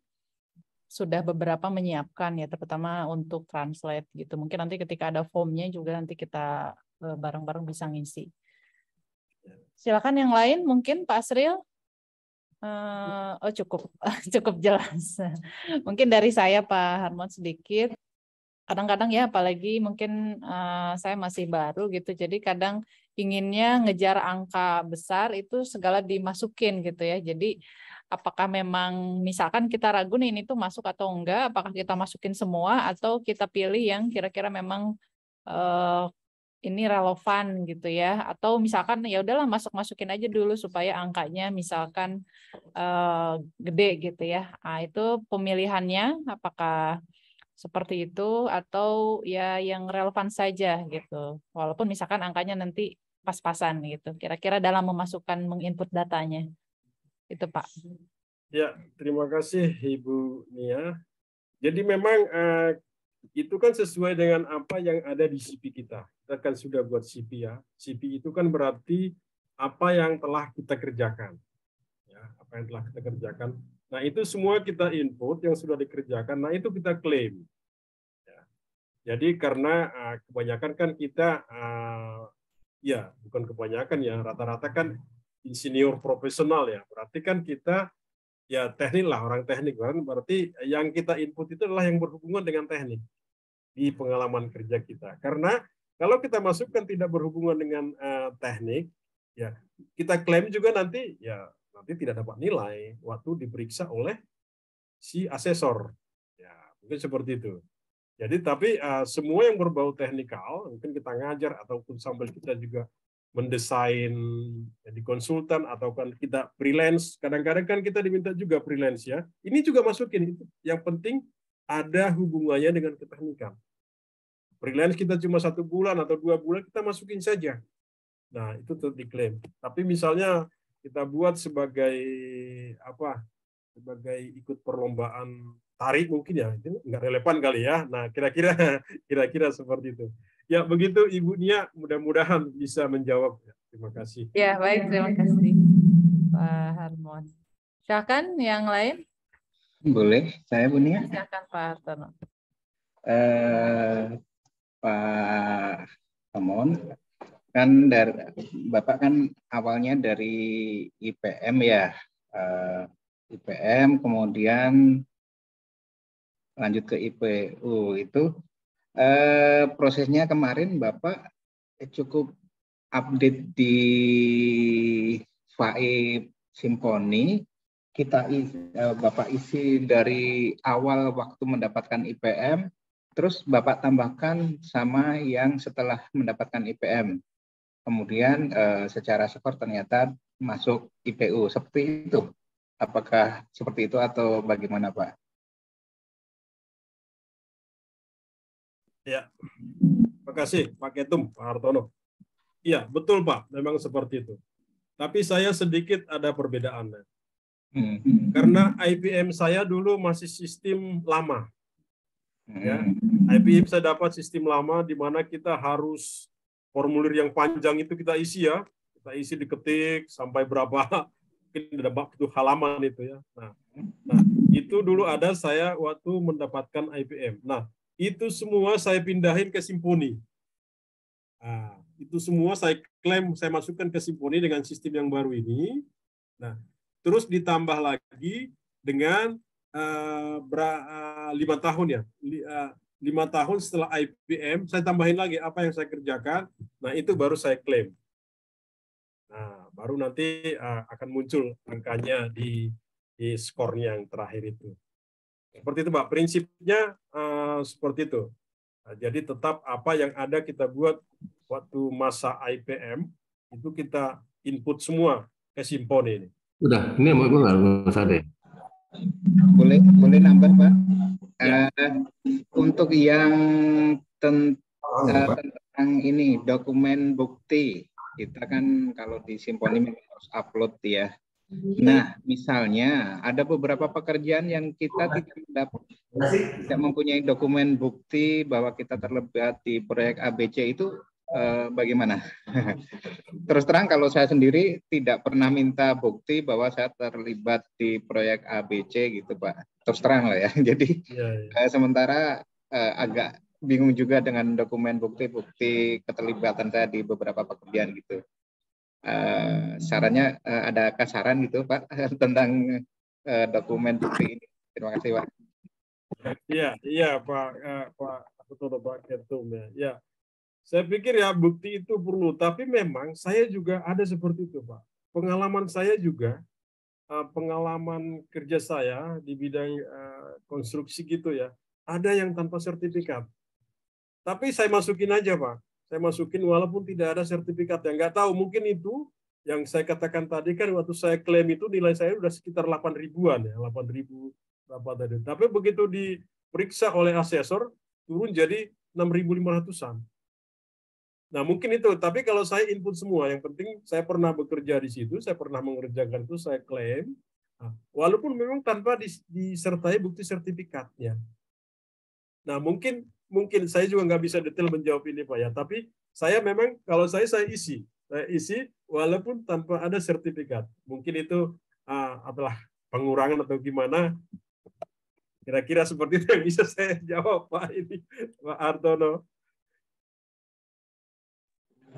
sudah beberapa menyiapkan ya, terutama untuk translate gitu. Mungkin nanti ketika ada formnya juga nanti kita bareng-bareng bisa ngisi. Silakan yang lain mungkin Pak Asril. Cukup jelas. Mungkin dari saya Pak Harmon sedikit. Kadang-kadang ya apalagi mungkin saya masih baru gitu, jadi kadang inginnya ngejar angka besar itu segala dimasukin gitu ya. Jadi apakah memang misalkan kita ragu nih ini tuh masuk atau enggak, apakah kita masukin semua atau kita pilih yang kira-kira memang ini relevan gitu ya, atau misalkan ya udahlah masukin aja dulu supaya angkanya misalkan gede gitu ya. Nah, itu pemilihannya apakah seperti itu atau ya yang relevan saja gitu. Walaupun misalkan angkanya nanti pas-pasan gitu. Kira-kira dalam menginput datanya. Itu Pak. Ya, terima kasih Ibu Nia. Jadi memang itu kan sesuai dengan apa yang ada di CV kita. Kita kan sudah buat CV ya. CV itu kan berarti apa yang telah kita kerjakan. Ya, apa yang telah kita kerjakan. Nah, itu semua kita input yang sudah dikerjakan. Nah, itu kita klaim. Ya. Jadi karena kebanyakan kan kita, ya bukan kebanyakan ya, rata-rata kan insinyur profesional ya. Berarti kan kita ya teknik lah, orang teknik. Berarti yang kita input itu adalah yang berhubungan dengan teknik di pengalaman kerja kita. Karena kalau kita masukkan tidak berhubungan dengan teknik, ya kita klaim juga nanti tidak dapat nilai waktu diperiksa oleh si asesor. Ya, mungkin seperti itu. Jadi tapi semua yang berbau teknikal, mungkin kita ngajar ataupun sambil kita juga mendesain jadi konsultan atau kan kita freelance. Kadang-kadang kan kita diminta juga freelance ya. Ini juga masukin. Yang penting ada hubungannya dengan keteknikan. Freelance kita cuma 1 bulan atau 2 bulan kita masukin saja. Nah itu tetap diklaim. Tapi misalnya kita buat sebagai apa? Sebagai ikut perlombaan tarik mungkin ya itu nggak relevan kali ya. Nah kira-kira seperti itu. Ya begitu Ibu Nia, mudah-mudahan bisa menjawab. Terima kasih. Ya baik, terima kasih Pak Harmon. Silakan yang lain. Boleh, saya Bu Nia. Silakan Pak Hartono. Pak Harmon, kan dari Bapak kan awalnya dari IPM ya, IPM kemudian lanjut ke IPU itu prosesnya kemarin Bapak cukup update di FAIP Simponi. Bapak isi dari awal waktu mendapatkan IPM, terus Bapak tambahkan sama yang setelah mendapatkan IPM. Kemudian secara skor ternyata masuk IPU. Seperti itu. Apakah seperti itu atau bagaimana Pak? Ya, terima kasih Pak Ketum, Pak Hartono. Iya, betul Pak, memang seperti itu. Tapi saya sedikit ada perbedaannya. Karena IPM saya dulu masih sistem lama. Ya, IPM saya dapat sistem lama di mana kita harus formulir yang panjang itu kita isi ya. Kita isi diketik sampai berapa mungkin ada waktu halaman itu ya. Nah, itu dulu ada saya waktu mendapatkan IPM. Nah, itu semua saya pindahin ke Simponi. Nah, itu semua saya klaim, saya masukkan ke Simponi dengan sistem yang baru ini. Nah, terus ditambah lagi dengan 5 tahun ya. 5 tahun setelah IPM, saya tambahin lagi apa yang saya kerjakan. Nah, itu baru saya klaim. Nah, baru nanti akan muncul angkanya di skornya yang terakhir itu. Seperti itu, Pak. Prinsipnya seperti itu. Nah, jadi tetap apa yang ada kita buat waktu masa IPM, itu kita input semua ke Simponi ini. Udah, ini mau nggak usah deh. Boleh nambah Pak. Ya. Untuk yang tentang ini dokumen bukti, kita kan kalau di Simponi memang harus upload ya. Nah, misalnya ada beberapa pekerjaan yang kita tidak mempunyai dokumen bukti bahwa kita terlibat di proyek ABC itu bagaimana? Terus terang kalau saya sendiri tidak pernah minta bukti bahwa saya terlibat di proyek ABC gitu Pak. Terus terang lah ya. Jadi sementara agak bingung juga dengan dokumen bukti keterlibatan saya di beberapa pekerjaan gitu. Sarannya ada kasaran gitu Pak tentang dokumen bukti ini. Terima kasih Pak. Iya Pak Ketum ya. Ya, saya pikir ya bukti itu perlu. Tapi memang saya juga ada seperti itu Pak. Pengalaman saya juga, pengalaman kerja saya di bidang konstruksi gitu ya, ada yang tanpa sertifikat. Tapi saya masukin aja Pak. Saya masukin walaupun tidak ada sertifikat. Yang nggak tahu mungkin itu yang saya katakan tadi kan waktu saya klaim itu nilai saya udah sekitar 8.000-an ya, 8.000 berapa tadi. Tapi begitu diperiksa oleh asesor turun jadi 6.500-an. Nah mungkin itu. Tapi kalau saya input semua, yang penting saya pernah bekerja di situ, saya pernah mengerjakan itu, saya klaim. Nah, walaupun memang tanpa disertai bukti sertifikatnya. Nah mungkin saya juga nggak bisa detail menjawab ini Pak ya. Tapi saya memang kalau saya isi walaupun tanpa ada sertifikat. Mungkin itu adalah pengurangan atau gimana. Kira-kira seperti itu yang bisa saya jawab Pak ini, Pak Hartono.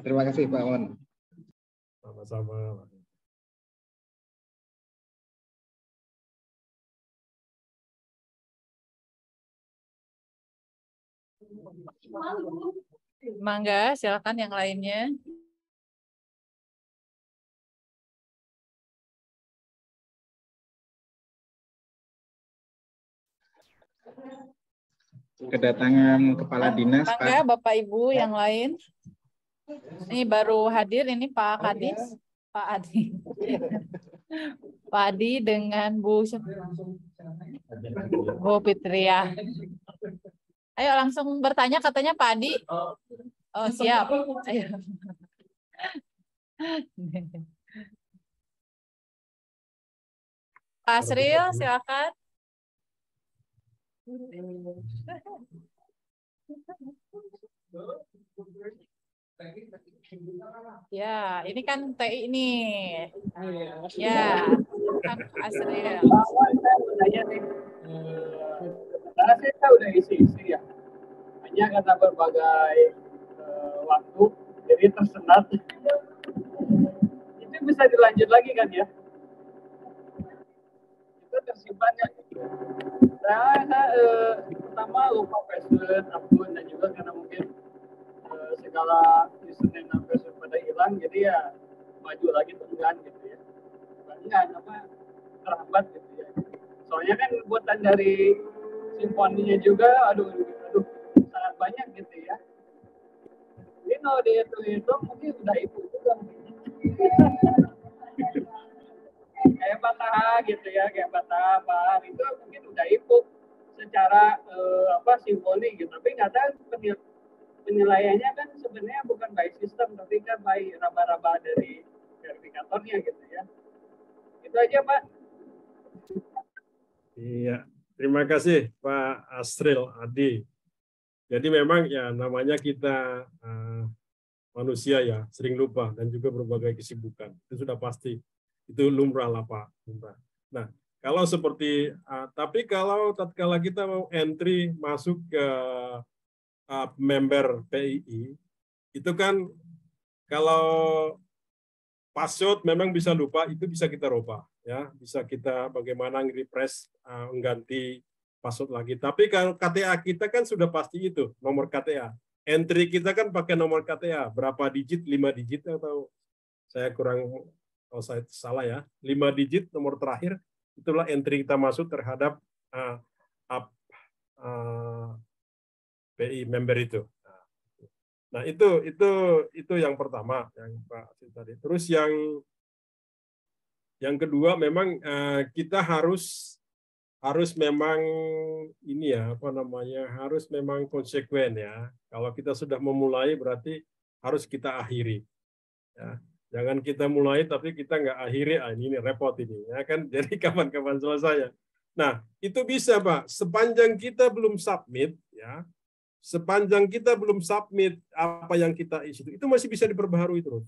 Terima kasih Pak Wan. Sama-sama. Mangga, silakan yang lainnya. Kedatangan kepala dinas Mangga, Bapak Ibu yang lain. Ini baru hadir ini Pak Kadis, Pak Adi. Pak Adi dengan Bu Fitria. Ayo langsung bertanya katanya Pak Adi. Oh siap. Ayo. Pak Asril silakan. Ya, ini kan TI ini. Ya, kan Asril. Saya bertanya nih, karena saya udah isi-isi ya, hanya karena berbagai waktu, jadi tersendat. Itu bisa dilanjut lagi kan ya? Itu tersimpan ya? Saya pertama lupa password, akun, dan juga karena mungkin segala username dan password pada hilang, jadi ya maju lagi tenggan gitu ya. Enggak, apa terhambat gitu ya. Soalnya kan buatan dari simfoninya juga, aduh, sangat banyak gitu ya. Jadi kalau dihitung mungkin udah itu juga. Kayak Bataha gitu ya, kayak Bataha apa itu mungkin udah itu secara simfoni gitu. Tapi nggak tahu penilaiannya kan sebenarnya bukan by system tapi kan by raba-raba dari verifikatornya gitu ya. Itu aja Pak. Iya, terima kasih Pak Asril Adi. Jadi memang ya namanya kita manusia ya sering lupa dan juga berbagai kesibukan. Itu sudah pasti. Itu lumrah lah Pak. Lumrah. Nah, kalau seperti tapi kalau tatkala kita mau entry masuk ke member PII, itu kan kalau password memang bisa lupa, itu bisa kita rubah ya, bisa kita bagaimana nge-refresh mengganti password lagi. Tapi kalau KTA kita kan sudah pasti itu nomor KTA. Entry kita kan pakai nomor KTA berapa digit, 5 digit atau saya kurang, kalau saya salah ya, 5 digit nomor terakhir itulah entry kita masuk terhadap PI member itu. Nah, itu yang pertama yang Pak tadi. Terus yang kedua memang kita harus memang ini ya, apa namanya, harus memang konsekuen ya. Kalau kita sudah memulai berarti harus kita akhiri. Ya. Jangan kita mulai tapi kita nggak akhiri, ini repot ini ya kan. Jadi kapan-kapan selesai. Nah, itu bisa Pak, sepanjang kita belum submit ya. Sepanjang kita belum submit apa yang kita isi itu masih bisa diperbaharui terus.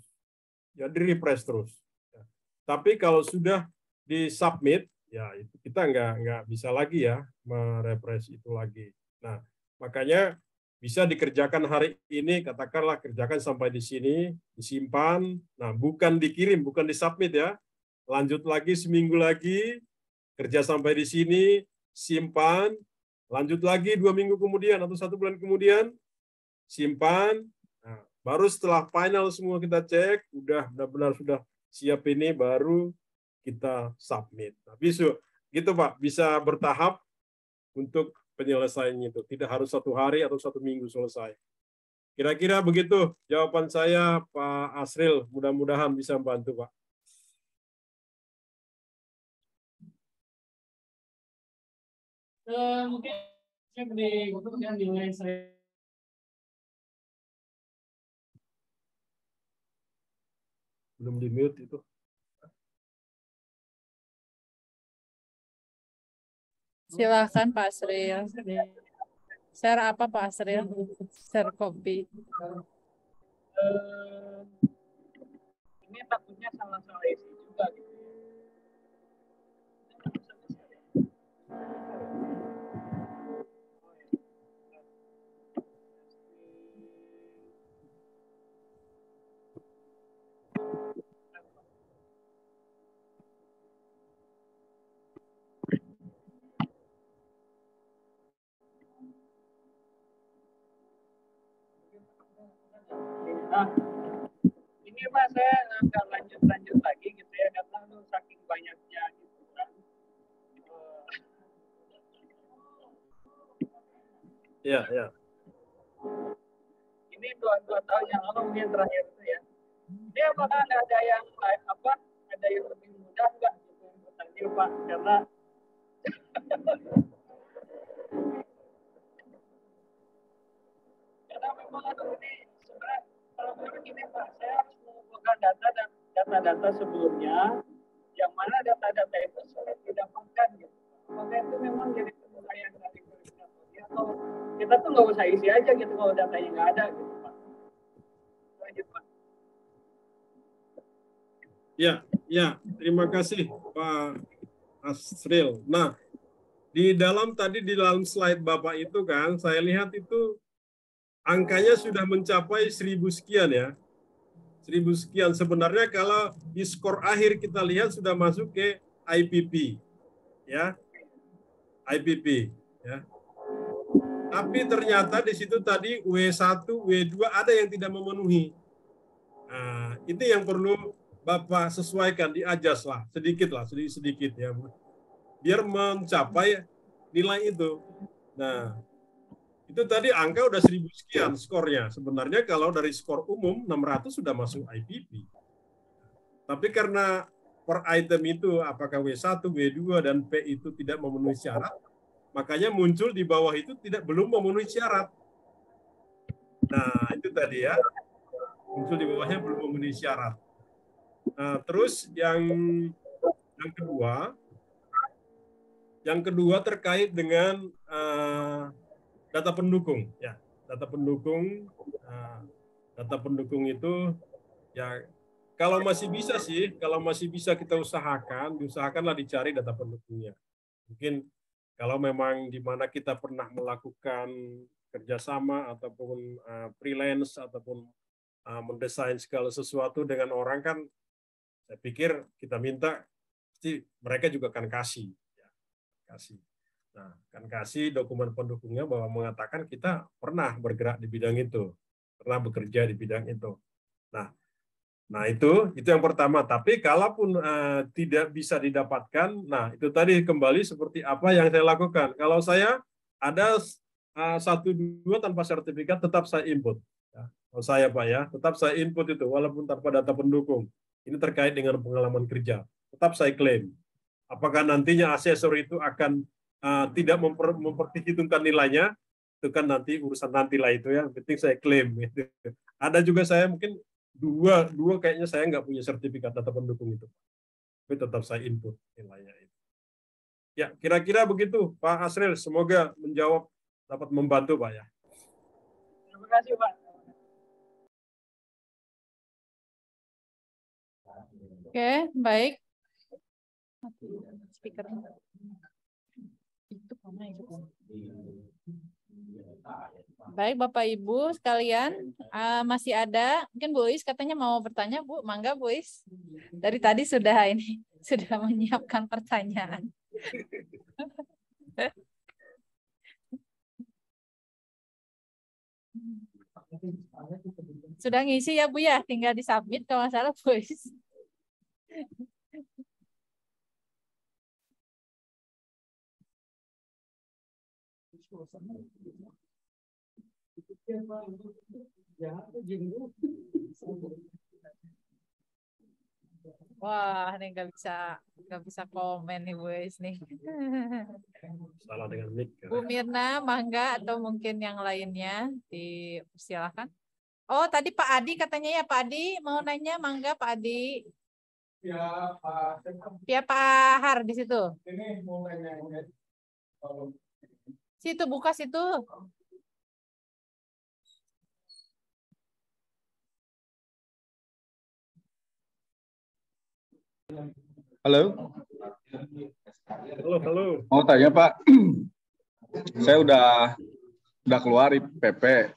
Ya, di-refresh terus. Ya. Tapi kalau sudah di-submit, ya itu kita nggak bisa lagi ya merefresh itu lagi. Nah, makanya bisa dikerjakan hari ini, katakanlah kerjakan sampai di sini, disimpan. Nah, bukan dikirim, bukan disubmit ya. Lanjut lagi seminggu lagi, kerja sampai di sini, simpan, lanjut lagi 2 minggu kemudian atau 1 bulan kemudian, simpan. Nah, baru setelah final semua kita cek, udah benar-benar sudah siap ini, baru kita submit. Nah, gitu Pak, bisa bertahap untuk penyelesaiannya itu. Tidak harus 1 hari atau 1 minggu selesai. Kira-kira begitu jawaban saya, Pak Asril. Mudah-mudahan bisa membantu, Pak. Mungkin cek di Google yang nilai saya. Belum di mute itu. Silakan Pak Asril. Share apa Pak Asril? Share kopi. Ini takutnya salah-salah isi juga gitu. Nah, ini Pak saya nggak lanjut lagi gitu ya karena saking banyaknya gitu kan. Ya, ya. Ini dua tahun yang lalu mungkin terakhir itu ya. Ini apakah ada yang ada yang lebih mudah nggak gitu untuk tadi Pak? Karena memang ini sebenarnya kalau menurut ini Pak, saya harus mengumpulkan data dan data-data sebelumnya, yang mana data-data itu sulit didapatkan gitu. Apakah itu memang jadi penilaian dari koordinatornya atau kita tuh nggak usah isi aja gitu kalau datanya nggak ada gitu Pak. Lanjut Pak. Ya, terima kasih Pak Asril. Nah, di dalam slide Bapak itu kan, saya lihat itu angkanya sudah mencapai 1000 sekian ya. 1000 sekian. Sebenarnya kalau di skor akhir kita lihat sudah masuk ke IPP. Ya. IPP. Ya. Tapi ternyata di situ tadi W1, W2 ada yang tidak memenuhi. Nah, itu yang perlu Bapak sesuaikan, diadjust lah, sedikit ya. Biar mencapai nilai itu. Nah, itu tadi angka udah 1000 sekian skornya. Sebenarnya kalau dari skor umum 600 sudah masuk IPP. Tapi karena per item itu apakah W1, W2 dan P itu tidak memenuhi syarat, makanya muncul di bawah itu belum memenuhi syarat. Nah, itu tadi ya. Muncul di bawahnya belum memenuhi syarat. Nah, terus yang kedua terkait dengan data pendukung ya. Data pendukung itu ya kalau masih bisa kita diusahakanlah dicari data pendukungnya. Mungkin kalau memang di mana kita pernah melakukan kerjasama ataupun freelance ataupun mendesain segala sesuatu dengan orang kan, saya pikir kita minta pasti mereka juga akan kasih. Nah, kan kasih dokumen pendukungnya bahwa mengatakan kita pernah bergerak di bidang itu, pernah bekerja di bidang itu. Nah itu yang pertama. Tapi kalaupun tidak bisa didapatkan, nah itu tadi kembali seperti apa yang saya lakukan. Kalau saya ada 1-2 tanpa sertifikat, tetap saya input. Ya, kalau saya Pak ya, tetap saya input itu walaupun tanpa data pendukung. Ini terkait dengan pengalaman kerja. Tetap saya klaim. Apakah nantinya asesor itu akan tidak memperhitungkan nilainya, itu kan nanti urusan nantilah itu ya. Yang penting saya klaim. Gitu. Ada juga saya mungkin dua kayaknya saya nggak punya sertifikat data pendukung itu. Tapi tetap saya input nilainya itu. Ya, kira-kira begitu Pak Asril. Semoga dapat membantu Pak ya. Terima kasih Pak. Oke, baik. Speaker. Baik, Bapak Ibu sekalian, masih ada, mungkin Bu Is katanya mau bertanya, Bu, mangga Bu Is. Dari tadi sudah menyiapkan pertanyaan. Sudah ngisi ya Bu ya, tinggal disubmit kalau nggak salah Bu Is. Wah, ini nggak bisa komen nih Bu Is nih. Salah dengan mic. Bu Mirna, mangga atau mungkin yang lainnya dipersilakan. Oh, tadi Pak Adi katanya ya, Pak Adi mau nanya, mangga Pak Adi. Ya, Pak. Ya, Pak Har di situ. Ini mau nanya. Situ buka situ. Halo. Halo. Mau tanya Pak, saya udah keluar IPP.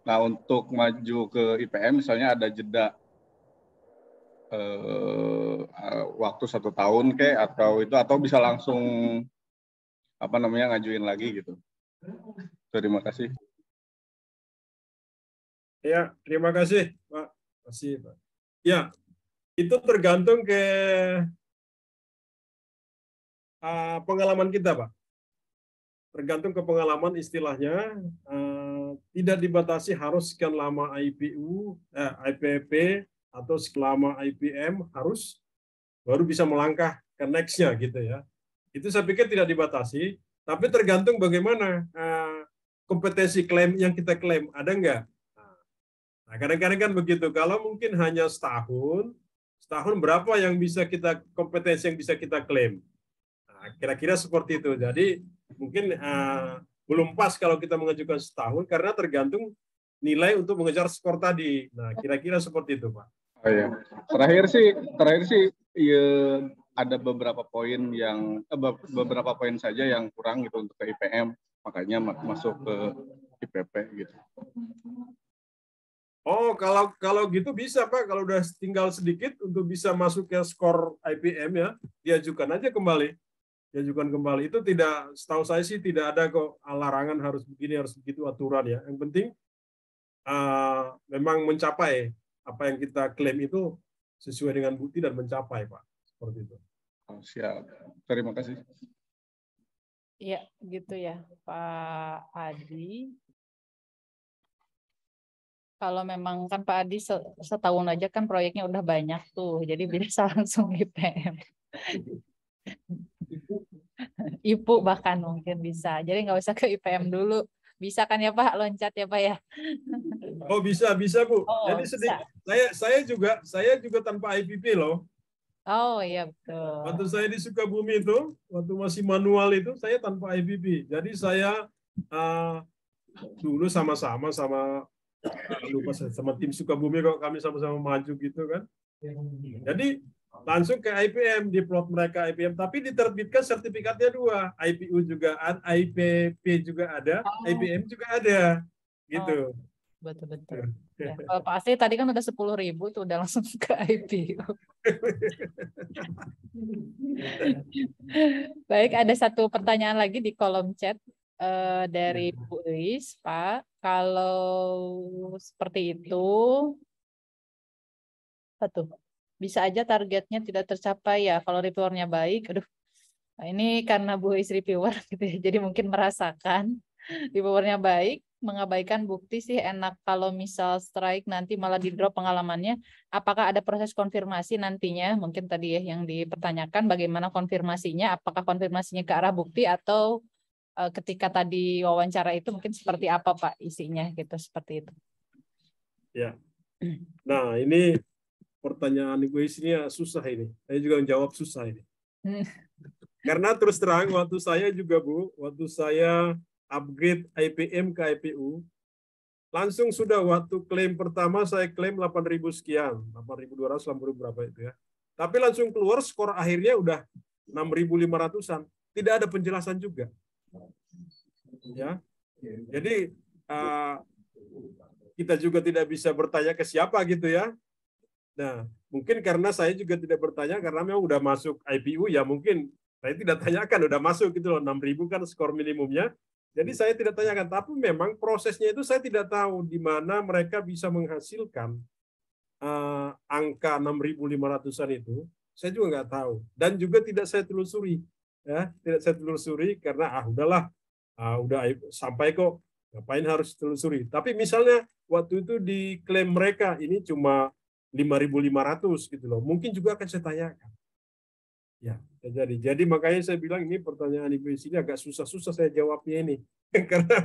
Nah untuk maju ke IPM misalnya ada jeda waktu 1 tahun atau bisa langsung ngajuin lagi gitu. Terima kasih. Ya, terima kasih Pak. Pak. Ya, itu tergantung ke pengalaman kita Pak. tergantung ke pengalaman istilahnya, tidak dibatasi harus sekian lama IPP atau selama IPM harus baru bisa melangkah ke next-nya gitu ya. Itu saya pikir tidak dibatasi, tapi tergantung bagaimana kompetensi klaim yang kita klaim, ada nggak? Nah, kadang-kadang kan begitu, kalau mungkin hanya setahun berapa yang bisa kita, kompetensi yang bisa kita klaim? Nah, kira-kira seperti itu. Jadi mungkin belum pas kalau kita mengajukan setahun, karena tergantung nilai untuk mengejar skor tadi. Nah, kira-kira seperti itu, Pak. Oh iya. Terakhir sih ya, ada beberapa poin yang beberapa poin saja yang kurang gitu untuk ke IPM, makanya masuk ke IPP gitu. Oh, kalau gitu bisa, Pak. Kalau udah tinggal sedikit untuk bisa masuk ke skor IPM ya, diajukan aja kembali. Diajukan kembali. Itu tidak, setahu saya sih tidak ada kok larangan harus begini, harus begitu aturan ya. Yang penting memang mencapai apa yang kita klaim itu sesuai dengan bukti dan mencapai, Pak. Seperti itu. Oh, siap. Terima kasih. Iya, gitu ya, Pak Adi. Kalau memang kan Pak Adi setahun aja kan proyeknya udah banyak tuh, jadi bisa langsung IPM. IPU bahkan mungkin bisa, jadi nggak usah ke IPM dulu. Bisa kan ya Pak, loncat ya Pak ya? Oh bisa Bu. Oh, jadi sedikit, saya juga tanpa IPP loh. Oh iya betul. Waktu saya di Sukabumi itu, waktu masih manual itu, saya tanpa IPP. Jadi saya dulu sama-sama lupa sama tim Sukabumi kok, kami sama-sama maju gitu kan. Jadi langsung ke IPM, diplot mereka IPM, tapi diterbitkan sertifikatnya 2, IPU juga ada, IPP juga ada, IPM juga ada, gitu. Betul. Ya, kalau Pak Asri tadi kan udah 10.000 tuh udah langsung ke IPU. Baik, ada satu pertanyaan lagi di kolom chat dari Bu Eis, Pak. Kalau seperti itu, apa tuh? Bisa aja targetnya tidak tercapai ya. Kalau reviewernya baik, aduh, nah ini karena Bu Eis reviewer gitu ya. Jadi mungkin merasakan reviewernya baik, mengabaikan bukti sih enak. Kalau misal strike nanti malah di drop pengalamannya, apakah ada proses konfirmasi nantinya? Mungkin tadi ya yang dipertanyakan bagaimana konfirmasinya, apakah konfirmasinya ke arah bukti atau ketika tadi wawancara itu mungkin seperti apa Pak isinya gitu, seperti itu. Ya. Nah, ini pertanyaan Ibu ini susah ini. Saya juga menjawab susah ini. Karena terus terang waktu saya juga Bu, waktu saya upgrade IPM ke IPU, langsung sudah waktu klaim pertama saya klaim 8.000 sekian, 8.200, 8.000 berapa itu ya. Tapi langsung keluar skor akhirnya udah 6.500-an. Tidak ada penjelasan juga. Ya. Jadi kita juga tidak bisa bertanya ke siapa gitu ya. Nah, mungkin karena saya juga tidak bertanya karena memang udah masuk IPU ya, mungkin saya tidak tanyakan udah masuk gitu loh, 6.000 kan skor minimumnya. Jadi saya tidak tanyakan, tapi memang prosesnya itu saya tidak tahu di mana mereka bisa menghasilkan angka 6.500-an itu. Saya juga nggak tahu dan juga tidak saya telusuri. Ya, tidak saya telusuri karena udahlah. Udah sampai kok, ngapain harus telusuri. Tapi misalnya waktu itu diklaim mereka ini cuma 5.500 gitu loh. Mungkin juga akan saya tanyakan. Ya, jadi makanya saya bilang ini pertanyaan Ibu ini agak susah-susah saya jawabnya ini. Karena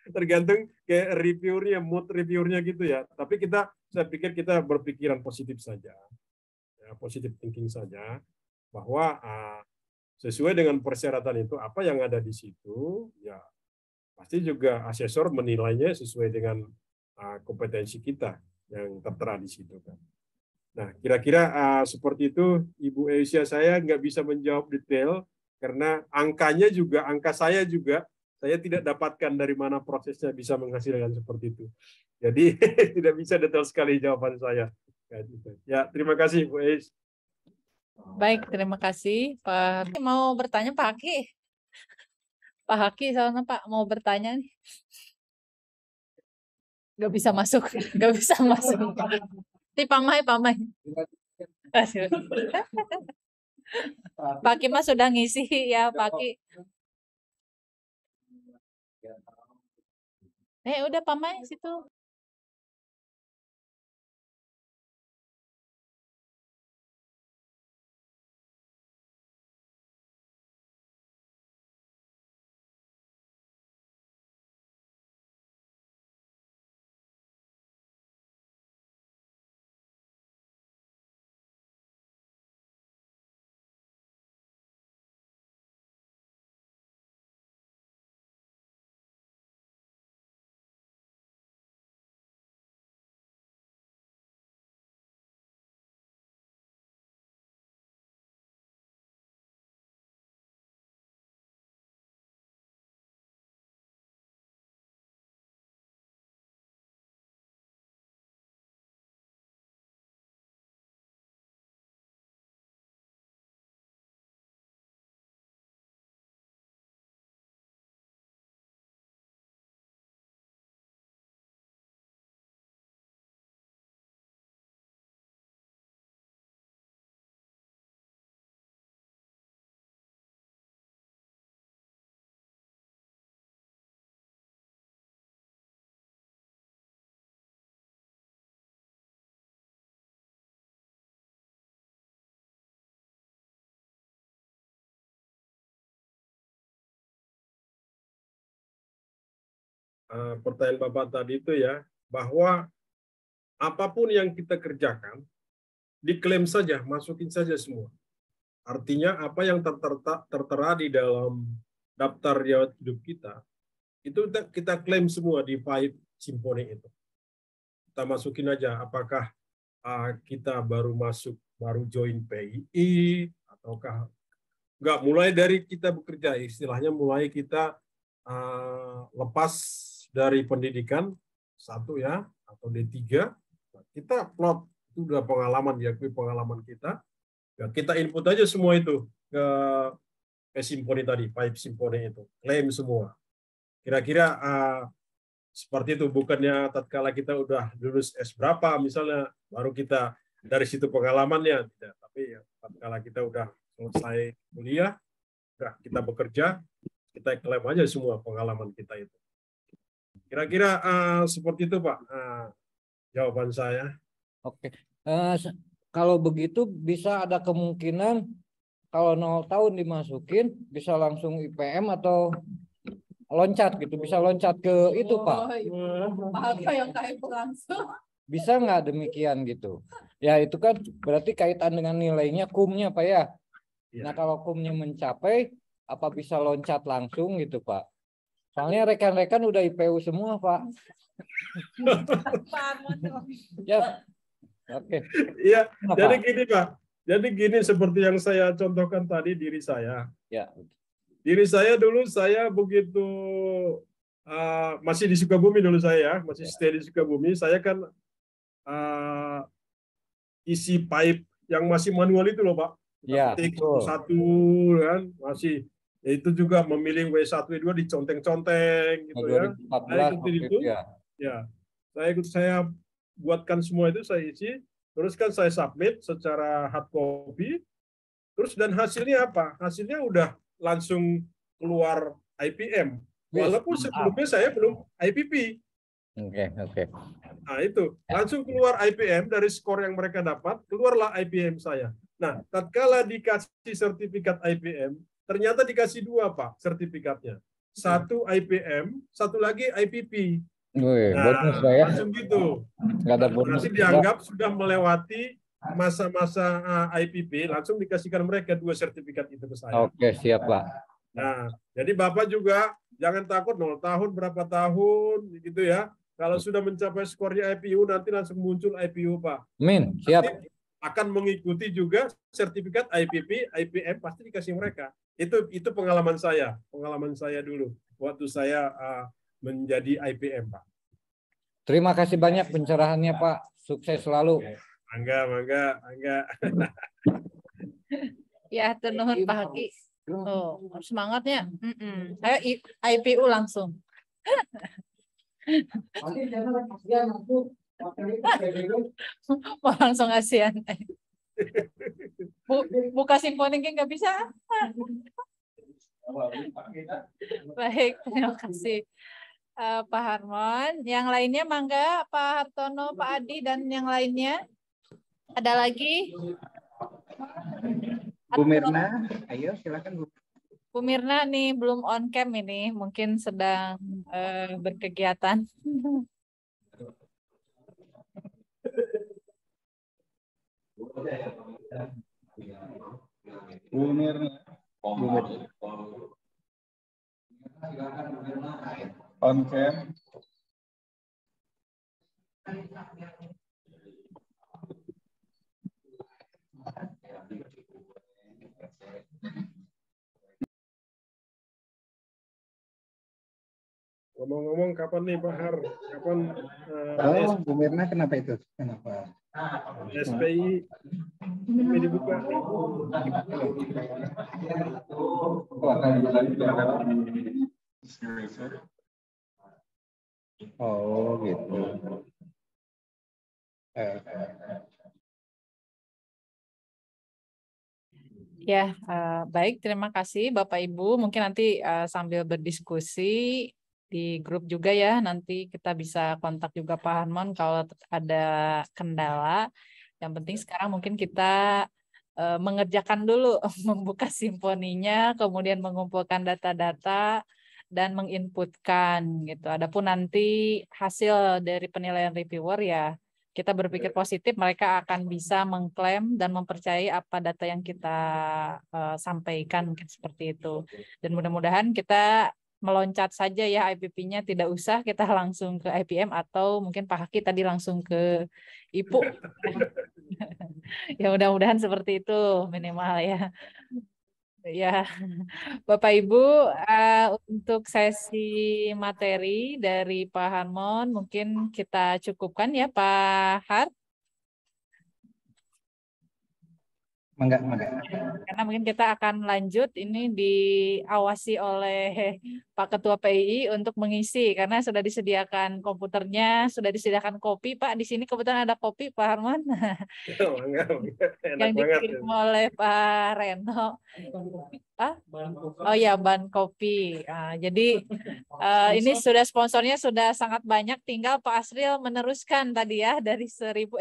tergantung kayak reviewernya, mood reviewernya gitu ya. Tapi saya pikir kita berpikiran positif saja. Ya, positive thinking saja bahwa sesuai dengan persyaratan itu, apa yang ada di situ, ya pasti juga asesor menilainya sesuai dengan kompetensi kita yang tertera di situ kan. Nah, kira-kira seperti itu, Ibu Aisyah. Saya nggak bisa menjawab detail karena angkanya juga, angka saya juga saya tidak dapatkan dari mana prosesnya bisa menghasilkan seperti itu. Jadi tidak bisa detail sekali jawaban saya. Ya, terima kasih Bu Aisyah. Baik, terima kasih Pak. Mau bertanya Pak Haki? Pak Haki, soalnya Pak mau bertanya nih. Nggak bisa masuk. Pamai. Pak Haki mah sudah ngisi ya Pak Haki. Udah Pak Mai situ. Pertanyaan Bapak tadi itu ya, bahwa apapun yang kita kerjakan, diklaim saja, masukin saja semua. Artinya apa yang tertera di dalam daftar riwayat hidup kita, itu kita klaim semua di Pahit Simponi itu. Kita masukin aja, apakah kita baru join PII, ataukah enggak, mulai dari kita bekerja, istilahnya mulai kita lepas dari pendidikan satu ya, atau D3, kita plot, itu udah pengalaman, diakui pengalaman kita, ya kita input aja semua itu ke Simponi tadi, Pahit Simponi itu, klaim semua. Kira-kira seperti itu, bukannya tatkala kita udah lulus S berapa misalnya, baru kita dari situ pengalamannya, tidak. Tapi ya, tatkala kita udah selesai kuliah, udah kita bekerja, kita klaim aja semua pengalaman kita itu. Kira-kira seperti itu Pak, jawaban saya. Oke, kalau begitu bisa ada kemungkinan kalau 0 tahun dimasukin bisa langsung IPM atau loncat gitu, bisa loncat ke itu Pak. Apa yang kayak langsung? Bisa nggak demikian gitu? Ya itu kan berarti kaitan dengan nilainya kumnya Pak ya. Nah kalau kumnya mencapai, apa bisa loncat langsung gitu Pak? Soalnya rekan-rekan udah IPU semua Pak. Ya, oke. Iya, jadi gini Pak. Jadi gini seperti yang saya contohkan tadi diri saya. Ya. Diri saya dulu saya begitu masih di Sukabumi dulu saya, masih stay di Sukabumi. Saya kan isi pipe yang masih manual itu loh Pak. Ya, satu kan masih. Itu juga memilih W1 W2 diconteng-conteng gitu ya. Saya ikutin itu. Ya. Saya buatkan semua itu, saya isi, terus kan saya submit secara hard copy. Terus dan hasilnya apa? Hasilnya udah langsung keluar IPM. Walaupun sebelumnya saya belum IPP. Oke. Nah, itu langsung keluar IPM dari skor yang mereka dapat, keluarlah IPM saya. Nah, tatkala dikasih sertifikat IPM, ternyata dikasih 2 Pak sertifikatnya. 1 IPM, 1 lagi IPP. Bonus saya. Langsung gitu. Nggak ada bonus. Masih dianggap sudah melewati masa-masa IPP, langsung dikasihkan mereka 2 sertifikat itu ke saya. Oke, siap Pak. Nah, jadi Bapak juga jangan takut 0 tahun, berapa tahun gitu ya. Kalau sudah mencapai skornya IPU, nanti langsung muncul IPU Pak. Amin, siap. Nanti akan mengikuti juga sertifikat IPP, IPM pasti dikasih mereka. Itu pengalaman saya dulu waktu saya menjadi IPM Pak. Terima kasih banyak pencerahannya Pak. Sukses selalu. Mangga. Ya, nuhun Pak Haki. Oh, semangatnya. Ayo IPU langsung. Mau langsung ASEAN. Buka Simponi nggak bisa. Baik, terima kasih. Pak Harmon. Yang lainnya mangga, Pak Hartono, Pak Adi, dan yang lainnya. Ada lagi? Bu Mirna, ayo silakan Bu. Bu Mirna nih belum on cam ini, mungkin sedang berkegiatan. Bu Mirna. On cam. Ngomong-ngomong, kapan nih Pak Har? Kapan Bu Mirna kenapa itu? Kenapa? SPI ini dibuka? Oh gitu. Ya, baik. Terima kasih Bapak Ibu. Mungkin nanti sambil berdiskusi di grup juga ya. Nanti kita bisa kontak juga Pak Harmon kalau ada kendala. Yang penting sekarang mungkin kita mengerjakan dulu, membuka simponinya, kemudian mengumpulkan data-data dan menginputkan gitu. Adapun nanti hasil dari penilaian reviewer ya kita berpikir positif, mereka akan bisa mengklaim dan mempercayai apa data yang kita sampaikan, mungkin seperti itu. Dan mudah-mudahan kita meloncat saja ya IPP-nya, tidak usah kita langsung ke IPM atau mungkin Pak Haki tadi langsung ke IPU. Ya mudah-mudahan seperti itu minimal ya. Ya, Bapak Ibu, untuk sesi materi dari Pak Harmon mungkin kita cukupkan ya Pak Har. Enggak. Karena mungkin kita akan lanjut ini diawasi oleh Pak Ketua PII untuk mengisi karena sudah disediakan komputernya, sudah disediakan kopi Pak. Di sini kebetulan ada kopi Pak Harmon. Yang dikirim oleh Pak Reno. Oh ya, ban kopi. Jadi ini sudah sponsornya sudah sangat banyak. Tinggal Pak Asril meneruskan tadi ya dari 10.000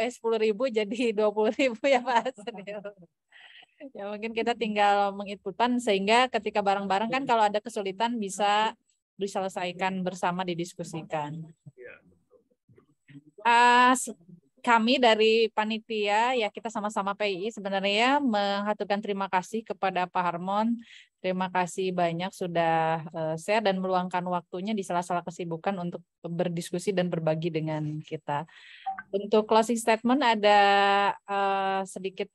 jadi 20.000 ya Pak Asril. Ya mungkin kita tinggal menginputkan sehingga ketika bareng-bareng kan kalau ada kesulitan bisa diselesaikan bersama, didiskusikan. Kami dari panitia ya kita sama-sama PII sebenarnya mengaturkan terima kasih kepada Pak Harmon. Terima kasih banyak sudah share dan meluangkan waktunya di sela-sela kesibukan untuk berdiskusi dan berbagi dengan kita. Untuk closing statement ada sedikit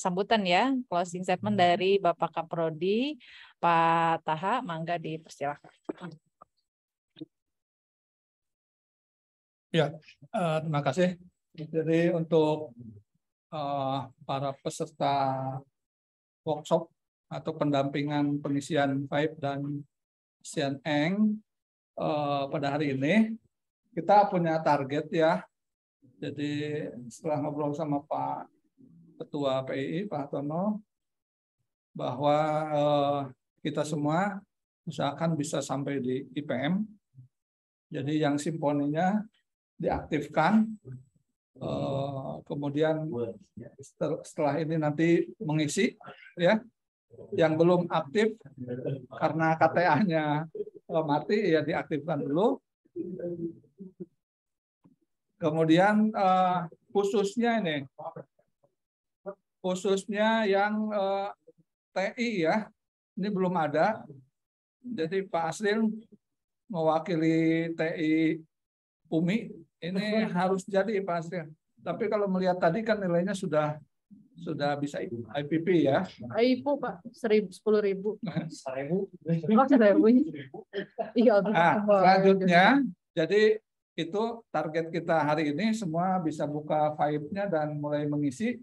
sambutan ya, closing statement dari Bapak Kaprodi, Pak Taha, mangga dipersilakan. Ya, terima kasih. Jadi untuk para peserta workshop atau pendampingan pengisian VIPE dan pengisian ENG pada hari ini, kita punya target ya. Jadi setelah ngobrol sama Pak Ketua PII, Pak Hartono, bahwa kita semua usahakan bisa sampai di IPM. Jadi yang simponinya diaktifkan, kemudian setelah ini nanti mengisi, ya. Yang belum aktif karena KTA-nya mati, ya diaktifkan dulu. Kemudian khususnya yang TI ya, ini belum ada. Jadi Pak Asril mewakili TI UMI, ini harus jadi Pak Asril. Tapi kalau melihat tadi kan nilainya sudah bisa IPP ya. IPU Pak, 10.000. 1.000. Nah, selanjutnya, jadi itu target kita hari ini semua bisa buka VIPE-nya dan mulai mengisi.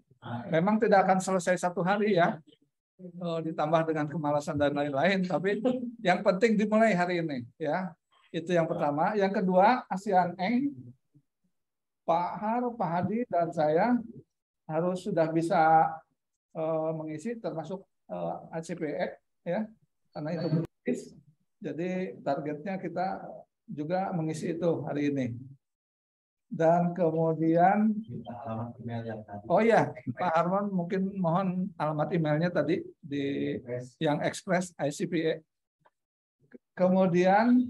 Memang tidak akan selesai satu hari ya, ditambah dengan kemalasan dan lain-lain. Tapi yang penting dimulai hari ini ya. Itu yang pertama. Yang kedua, ASEAN ENG, Pak Har, Pak Hadi dan saya harus sudah bisa mengisi termasuk ACPE ya, karena itu gratis. Jadi targetnya kita juga mengisi itu hari ini. Dan kemudian, oh ya, Pak Harmon mungkin mohon alamat emailnya tadi di yang Express ICPA. Kemudian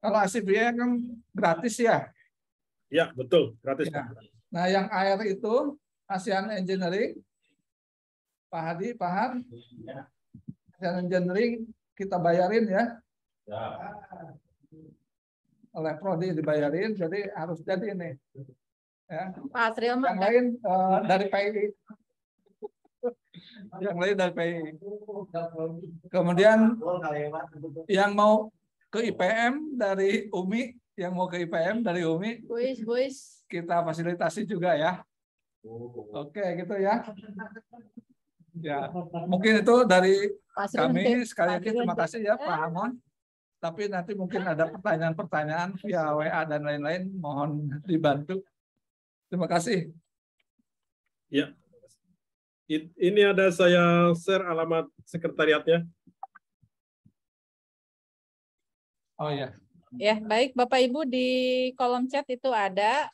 kalau ICPA kan gratis ya. Ya, betul, gratis. Ya. Nah, yang air itu ASEAN Engineering, Pak Hadi, Pak Han, ASEAN Engineering kita bayarin ya. Oleh Prodi dibayarin, jadi harus jadi ini. Ya. Pak Asril, yang lain dari PI. Yang lain dari PI. Kemudian yang mau ke IPM dari UMI, yang mau ke IPM dari UMI, kita fasilitasi juga ya. Oke, gitu ya. Ya, mungkin itu dari kami. Sekali lagi terima kasih ya Pak Hamon. Tapi nanti mungkin ada pertanyaan-pertanyaan via WA dan lain-lain, mohon dibantu. Terima kasih. Ya, ini ada saya share alamat sekretariatnya. Oh ya. Ya, baik Bapak Ibu, di kolom chat itu ada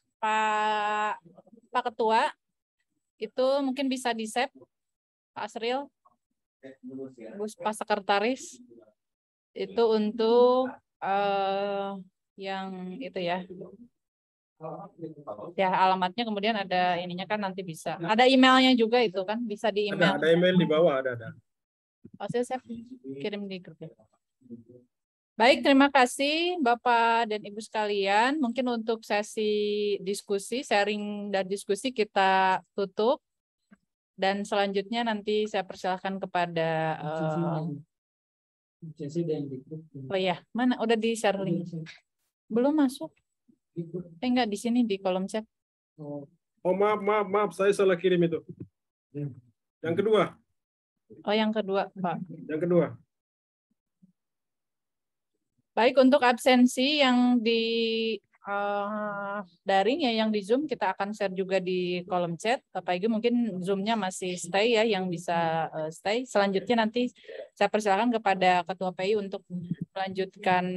Pak Ketua. Itu mungkin bisa di-save Pak Asril, Pak Sekretaris. Itu untuk yang itu ya. Ya, alamatnya kemudian ada ininya kan nanti bisa. Ada emailnya juga itu kan, bisa di email. Ada email di bawah, ada. Saya kirim di grup ya. Baik, terima kasih Bapak dan Ibu sekalian. Mungkin untuk sesi diskusi, sharing dan diskusi kita tutup. Dan selanjutnya nanti saya persilahkan kepada oh ya, mana udah di share link? Belum masuk? Enggak di sini di kolom chat. Oh, maaf, saya salah kirim itu. Yang kedua. Oh, yang kedua, Pak. Yang kedua. Baik, untuk absensi yang di daring ya, yang di Zoom kita akan share juga di kolom chat. Bapak Ibu mungkin Zoom-nya masih stay ya, yang bisa stay. Selanjutnya nanti saya persilakan kepada Ketua PI untuk melanjutkan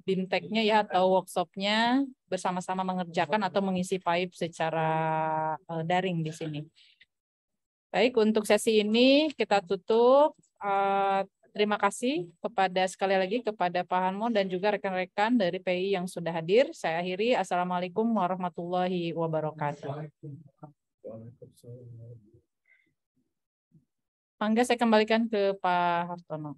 BIMTEK-nya ya, atau workshop-nya bersama-sama mengerjakan atau mengisi PAIP secara daring di sini. Baik, untuk sesi ini kita tutup. Terima kasih kepada sekali lagi kepada Pak Hanmon dan juga rekan-rekan dari PI yang sudah hadir. Saya akhiri. Assalamualaikum warahmatullahi wabarakatuh. Mangga saya kembalikan ke Pak Hartono.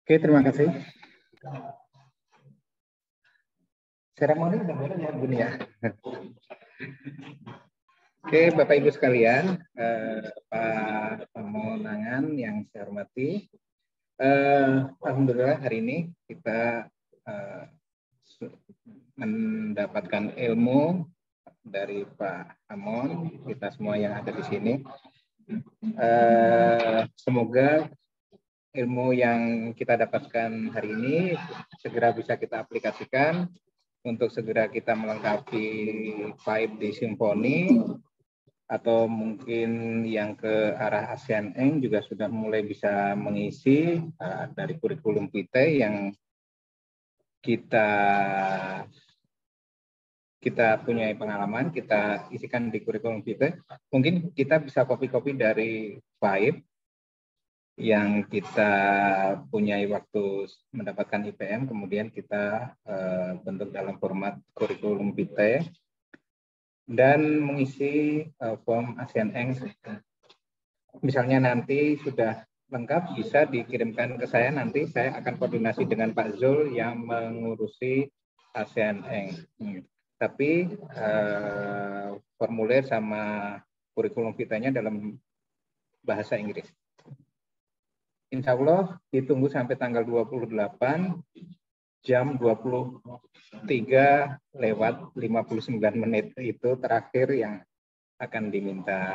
Oke, terima kasih. Seremoni udah beres ya, Bun ya. Oke, Bapak Ibu sekalian, Pak Pemenangan yang saya hormati, alhamdulillah hari ini kita mendapatkan ilmu dari Pak Amon, kita semua yang ada di sini. Semoga ilmu yang kita dapatkan hari ini segera bisa kita aplikasikan untuk segera kita melengkapi PAIP di Simfoni, atau mungkin yang ke arah ASEAN Eng juga sudah mulai bisa mengisi dari kurikulum kita yang kita punya pengalaman, kita isikan di kurikulum kita. Mungkin kita bisa copy-copy dari PAIP yang kita punya waktu mendapatkan IPM, kemudian kita bentuk dalam format kurikulum vitae dan mengisi form ASEAN Eng. Misalnya nanti sudah lengkap, bisa dikirimkan ke saya, nanti saya akan koordinasi dengan Pak Zul yang mengurusi ASEAN Eng. Tapi formulir sama kurikulum vitae-nya dalam bahasa Inggris. Insya Allah ditunggu sampai tanggal 28 jam 23:59 itu terakhir yang akan diminta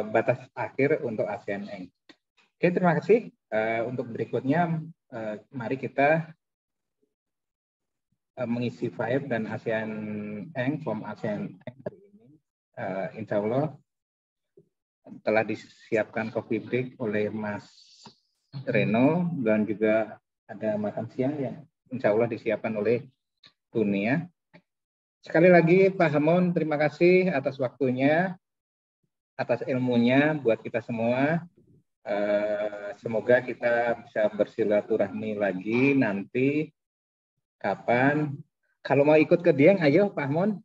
batas akhir untuk ASEAN Eng. Oke, terima kasih. Untuk berikutnya, mari kita mengisi Vibe dan ASEAN Eng, form ASEAN Eng hari ini. Insya Allah telah disiapkan coffee break oleh Mas Reno dan juga ada makan siang yang insya Allah disiapkan oleh Dunia. Sekali lagi Pak Hamon, terima kasih atas waktunya, atas ilmunya buat kita semua. Semoga kita bisa bersilaturahmi lagi nanti. Kapan? Kalau mau ikut ke Dieng, ayo Pak Mon.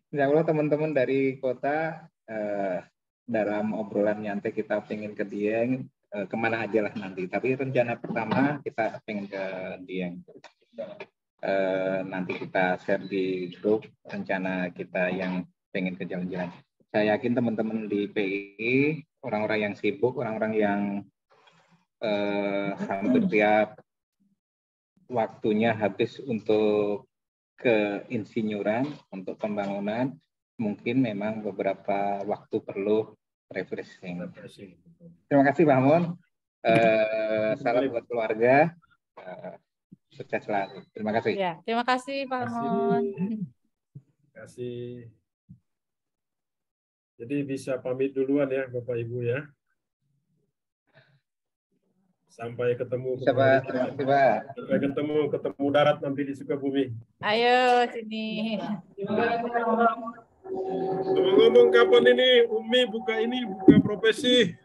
Insya Allah teman-teman dari kota dalam obrolan nyantai kita pengen ke Dieng, kemana aja lah nanti. Tapi rencana pertama kita pengen ke Dieng. Nanti kita share di grup rencana kita yang pengen ke jalan-jalan. Saya yakin teman-teman di PI, orang-orang yang sibuk, orang-orang yang hampir tiap waktunya habis untuk keinsinyuran, untuk pembangunan, mungkin memang beberapa waktu perlu refreshing. Terima kasih Pak Mon. Salam buat keluarga. Sukses selalu. Terima kasih. Ya, terima kasih Pak Mon. Terima kasih. Jadi bisa pamit duluan ya Bapak Ibu ya. Sampai ketemu. Bisa Pak, terima kasih Pak. Sampai ketemu darat nanti di Sukabumi. Ayo sini. Ngomong-ngomong kapan ini Umi buka profesi?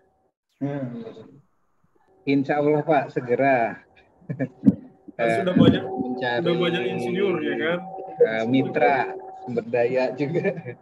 Insya Allah Pak, segera. Sudah banyak insinyur ya kan? Mitra sumber daya juga.